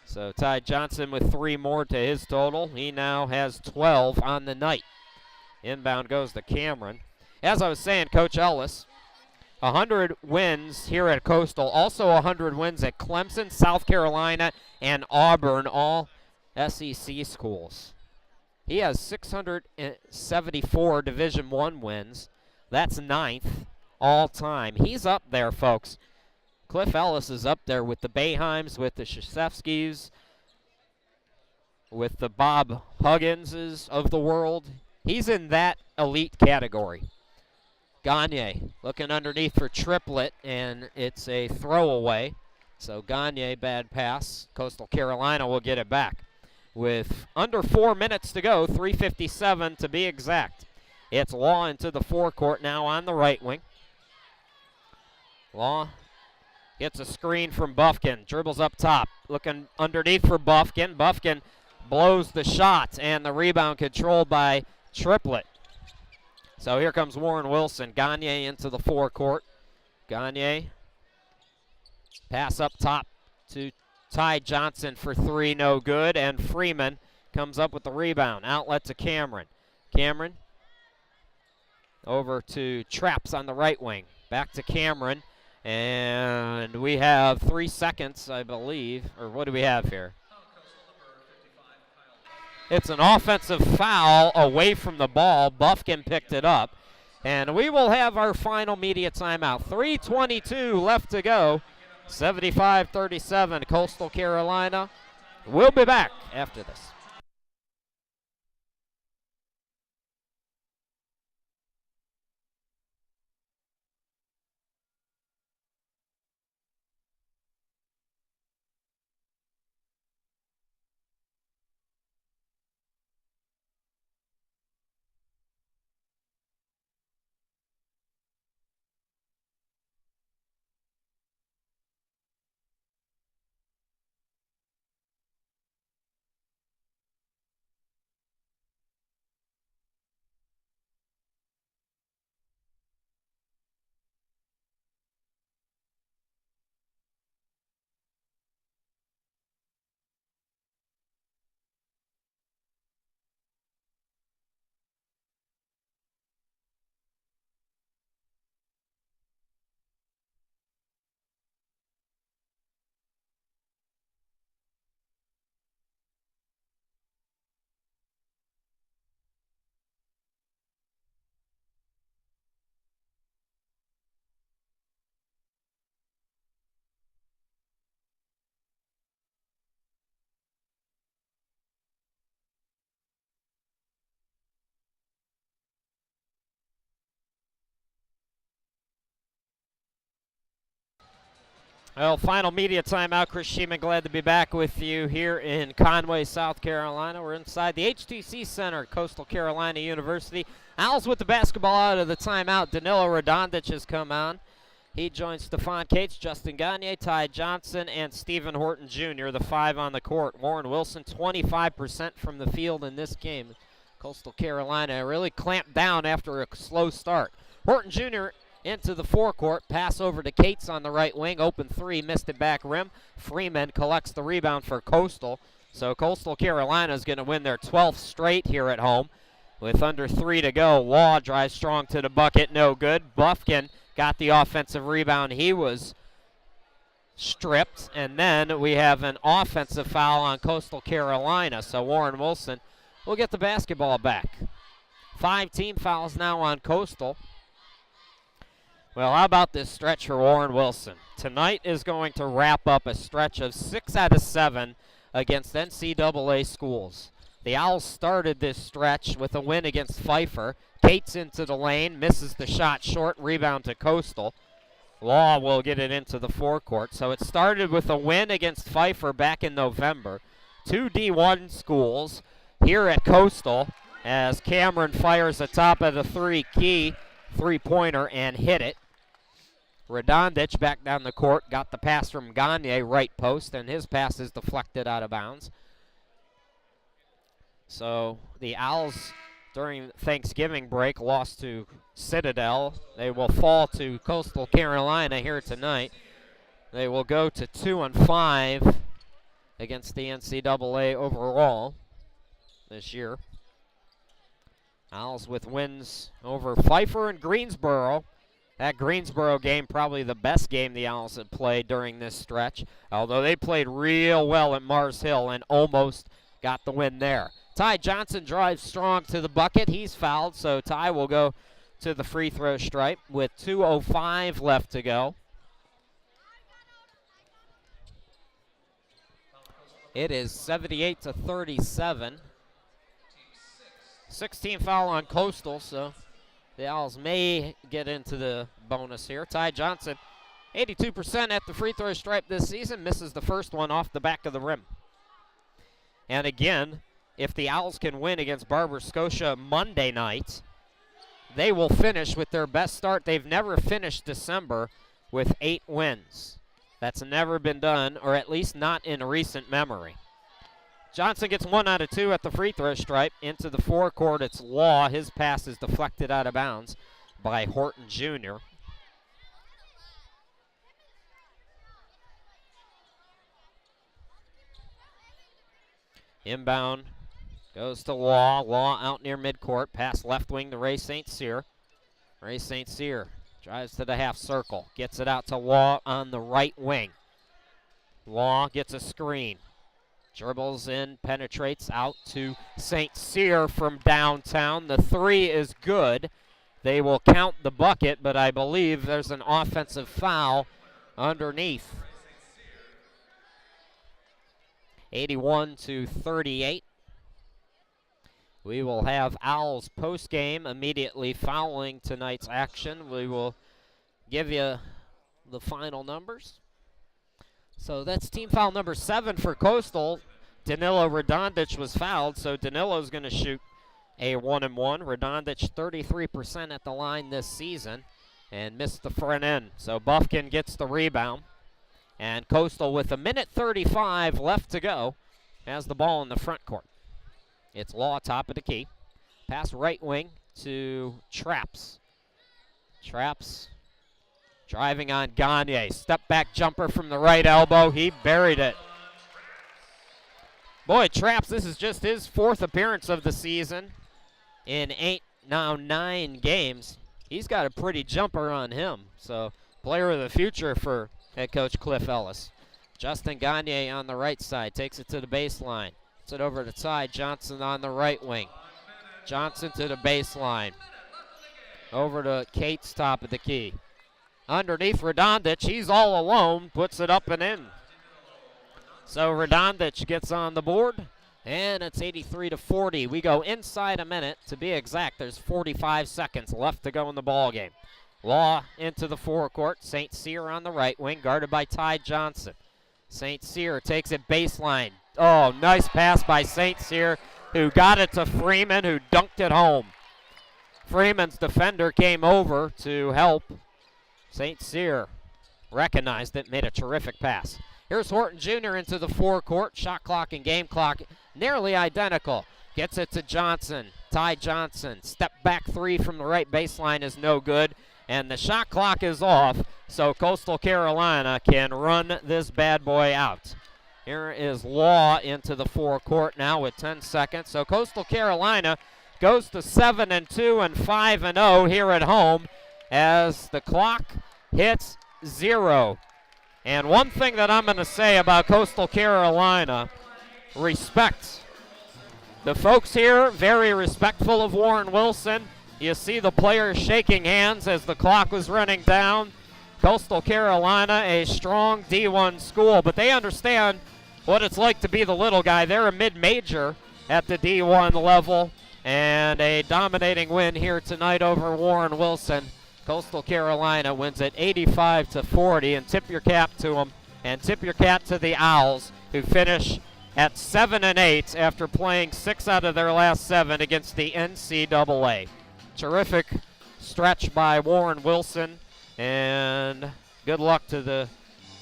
So Ty Johnson with 3 more to his total. He now has 12 on the night. Inbound goes to Cameron. As I was saying, Coach Ellis, 100 wins here at Coastal, also 100 wins at Clemson, South Carolina, and Auburn, all SEC schools. He has 674 Division I wins. That's 9th all time. He's up there, folks. Cliff Ellis is up there with the Boeheims, with the Krzyzewskis, with the Bob Hugginses of the world. He's in that elite category. Gagne looking underneath for Triplett, and it's a throwaway. So Gagne, bad pass. Coastal Carolina will get it back. With under 4 minutes to go, 3:57 to be exact. It's Law into the forecourt now on the right wing. Law gets a screen from Bufkin, dribbles up top, looking underneath for Bufkin. Bufkin blows the shot, and the rebound controlled by Triplett. So here comes Warren Wilson. Gagne into the forecourt. Gagne, pass up top to Ty Johnson for 3, no good, and Freeman comes up with the rebound. Outlet to Cameron. Cameron over to Traps on the right wing. Back to Cameron, and we have 3 seconds, I believe, or what do we have here? It's an offensive foul away from the ball. Bufkin picked it up, and we will have our final media timeout. 3:22 left to go. 75-37, Coastal Carolina. We'll be back after this. Well, final media timeout. Chris Sheeman, glad to be back with you here in Conway, South Carolina. We're inside the HTC Center, Coastal Carolina University. Owls with the basketball out of the timeout. Danilo Radonjic has come on. He joins Stephon Cates, Justin Gagne, Ty Johnson, and Stephen Horton Jr., the 5 on the court. Warren Wilson, 25% from the field in this game. Coastal Carolina really clamped down after a slow start. Horton Jr. into the forecourt, pass over to Cates on the right wing, open 3, missed it back rim. Freeman collects the rebound for Coastal. So Coastal Carolina is going to win their 12th straight here at home. With under 3 to go, Law drives strong to the bucket, no good. Bufkin got the offensive rebound. He was stripped, and then we have an offensive foul on Coastal Carolina. So Warren Wilson will get the basketball back. 5 team fouls now on Coastal. Well, how about this stretch for Warren Wilson? Tonight is going to wrap up a stretch of 6 out of 7 against NCAA schools. The Owls started this stretch with a win against Pfeiffer. Cates into the lane, misses the shot short, rebound to Coastal. Law will get it into the forecourt. So it started with a win against Pfeiffer back in November. 2 D1 schools here at Coastal as Cameron fires the top of the three-pointer and hit it. Radonjic back down the court, got the pass from Gagne, right post, and his pass is deflected out of bounds. So the Owls, during Thanksgiving break, lost to Citadel. They will fall to Coastal Carolina here tonight. They will go to 2-5 against the NCAA overall this year. Owls with wins over Pfeiffer and Greensboro. That Greensboro game, probably the best game the Owls have played during this stretch, although they played real well at Mars Hill and almost got the win there. Ty Johnson drives strong to the bucket. He's fouled, so Ty will go to the free throw stripe with 2:05 left to go. It is 78-37. 16 foul on Coastal, so the Owls may get into the bonus here. Ty Johnson, 82% at the free throw stripe this season, misses the first one off the back of the rim. And again, if the Owls can win against Barber Scotia Monday night, they will finish with their best start. They've never finished December with 8 wins. That's never been done, or at least not in recent memory. Johnson gets 1 out of 2 at the free throw stripe. Into the forecourt, it's Law. His pass is deflected out of bounds by Horton Jr. Inbound goes to Law. Law out near midcourt. Pass left wing to Ray St. Cyr. Ray St. Cyr drives to the half circle. Gets it out to Law on the right wing. Law gets a screen. Dribbles in, penetrates out to St. Cyr from downtown. The 3 is good. They will count the bucket, but I believe there's an offensive foul underneath. 81-38. We will have Owls post-game immediately following tonight's action. We will give you the final numbers. So that's team foul number 7 for Coastal. Danilo Radonjic was fouled, so Danilo's going to shoot a 1-and-1. Radonjic 33% at the line this season and missed the front end. So Bufkin gets the rebound. And Coastal, with 1:35 left to go, has the ball in the front court. It's Law, top of the key. Pass right wing to Traps. Traps driving on Gagne. Step back jumper from the right elbow. He buried it. Boy, Traps, this is just his 4th appearance of the season in 9 games. He's got a pretty jumper on him. So, player of the future for head coach Cliff Ellis. Justin Gagne on the right side takes it to the baseline. Puts it over to Ty Johnson on the right wing. Johnson to the baseline. Over to Cates, top of the key. Underneath Radonjic, he's all alone, puts it up and in. So Radonjic gets on the board, and it's 83-40. We go inside a minute. To be exact, there's 45 seconds left to go in the ball game. Law into the forecourt. St. Cyr on the right wing, guarded by Ty Johnson. St. Cyr takes it baseline. Oh, nice pass by St. Cyr, who got it to Freeman, who dunked it home. Freeman's defender came over to help. St. Cyr recognized it, made a terrific pass. Here's Horton Jr. into the forecourt. Shot clock and game clock nearly identical. Gets it to Johnson. Ty Johnson. Step back 3 from the right baseline is no good. And the shot clock is off, so Coastal Carolina can run this bad boy out. Here is Law into the forecourt now with 10 seconds. So Coastal Carolina goes to 7-2 and 5-0 here at home as the clock hits 0. And one thing that I'm going to say about Coastal Carolina, respect. The folks here, very respectful of Warren Wilson. You see the players shaking hands as the clock was running down. Coastal Carolina, a strong D1 school, but they understand what it's like to be the little guy. They're a mid-major at the D1 level, and a dominating win here tonight over Warren Wilson. Coastal Carolina wins it 85-40, and tip your cap to them, and tip your cap to the Owls, who finish at 7-8 after playing 6 out of their last 7 against the NCAA. Terrific stretch by Warren Wilson, and good luck to the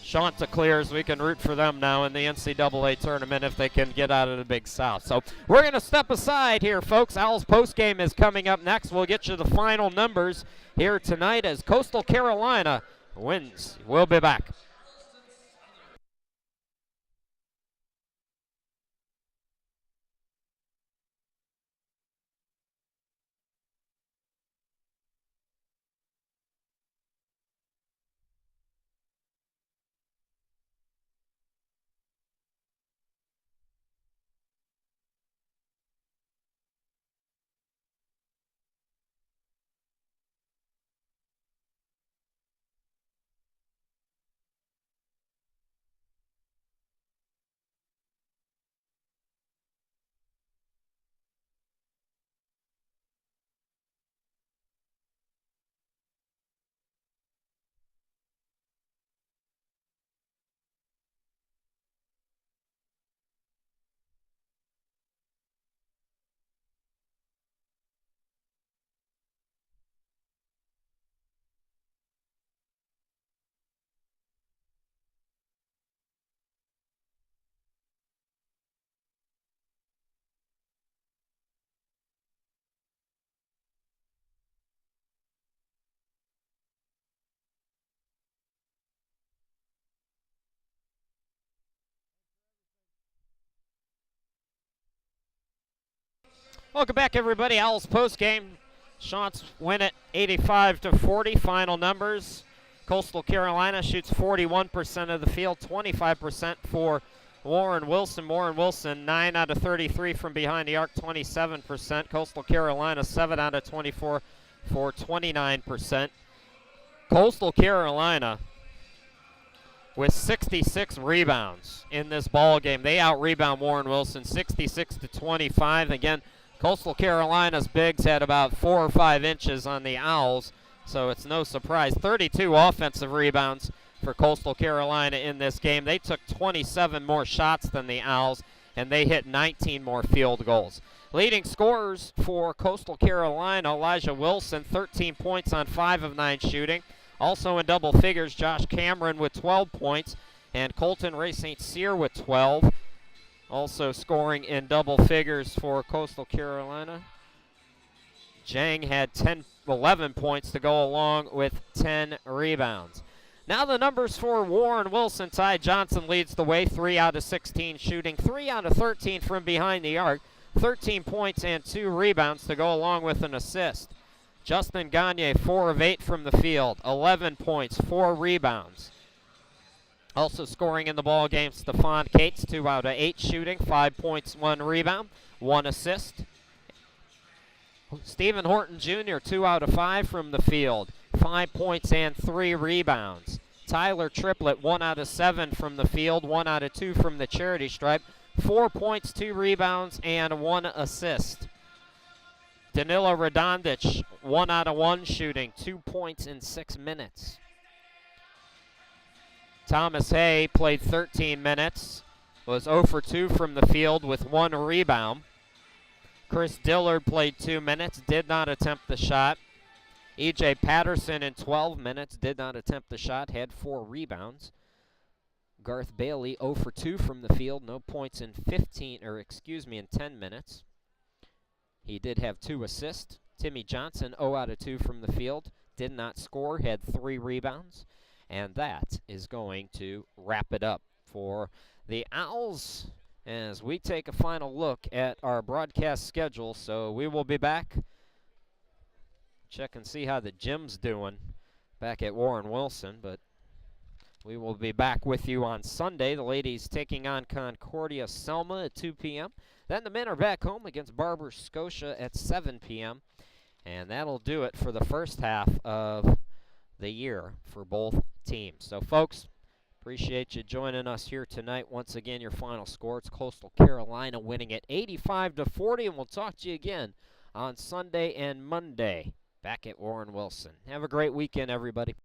Chanticleers. We can root for them now in the NCAA tournament if they can get out of the Big South. So we're going to step aside here, folks. Owls postgame is coming up next. We'll get you the final numbers here tonight as Coastal Carolina wins. We'll be back. Welcome back, everybody. Owls postgame. Chants win it 85-40. Final numbers. Coastal Carolina shoots 41% of the field, 25% for Warren Wilson. Warren Wilson, 9 out of 33 from behind the arc, 27%. Coastal Carolina, 7 out of 24 for 29%. Coastal Carolina with 66 rebounds in this ball game. They out-rebound Warren Wilson 66-25. Again, Coastal Carolina's bigs had about 4 or 5 inches on the Owls, so it's no surprise. 32 offensive rebounds for Coastal Carolina in this game. They took 27 more shots than the Owls, and they hit 19 more field goals. Leading scorers for Coastal Carolina, Elijah Wilson, 13 points on 5 of 9 shooting. Also in double figures, Josh Cameron with 12 points, and Colton Ray St. Cyr with 12. Also scoring in double figures for Coastal Carolina, Jang had 11 points to go along with 10 rebounds. Now the numbers for Warren Wilson. Ty Johnson leads the way, 3 out of 16 shooting, 3 out of 13 from behind the arc, 13 points and 2 rebounds to go along with an assist. Justin Gagne, 4 of 8 from the field, 11 points, 4 rebounds. Also scoring in the ball game, Stephon Cates, 2 out of 8 shooting, 5 points, 1 rebound, 1 assist. Stephen Horton Jr., 2 out of 5 from the field, 5 points and 3 rebounds. Tyler Triplett, 1 out of 7 from the field, 1 out of 2 from the charity stripe, 4 points, 2 rebounds, and 1 assist. Danilo Radonjic, 1 out of 1 shooting, 2 points in 6 minutes. Thomas Hay played 13 minutes, was 0 for 2 from the field with 1 rebound. Chris Dillard played 2 minutes, did not attempt the shot. E.J. Patterson in 12 minutes, did not attempt the shot, had 4 rebounds. Garth Bailey 0 for 2 from the field, no points in 10 minutes. He did have 2 assists. Timmy Johnson 0 out of 2 from the field, did not score, had 3 rebounds. And that is going to wrap it up for the Owls as we take a final look at our broadcast schedule. So we will be back. Check and see how the gym's doing back at Warren Wilson. But we will be back with you on Sunday. The ladies taking on Concordia Selma at 2 p.m. Then the men are back home against Barber Scotia at 7 p.m. And that'll do it for the first half of the year for both teams. So, folks, appreciate you joining us here tonight. Once again, your final score, it's Coastal Carolina winning it 85-40, and we'll talk to you again on Sunday and Monday back at Warren Wilson. Have a great weekend, everybody.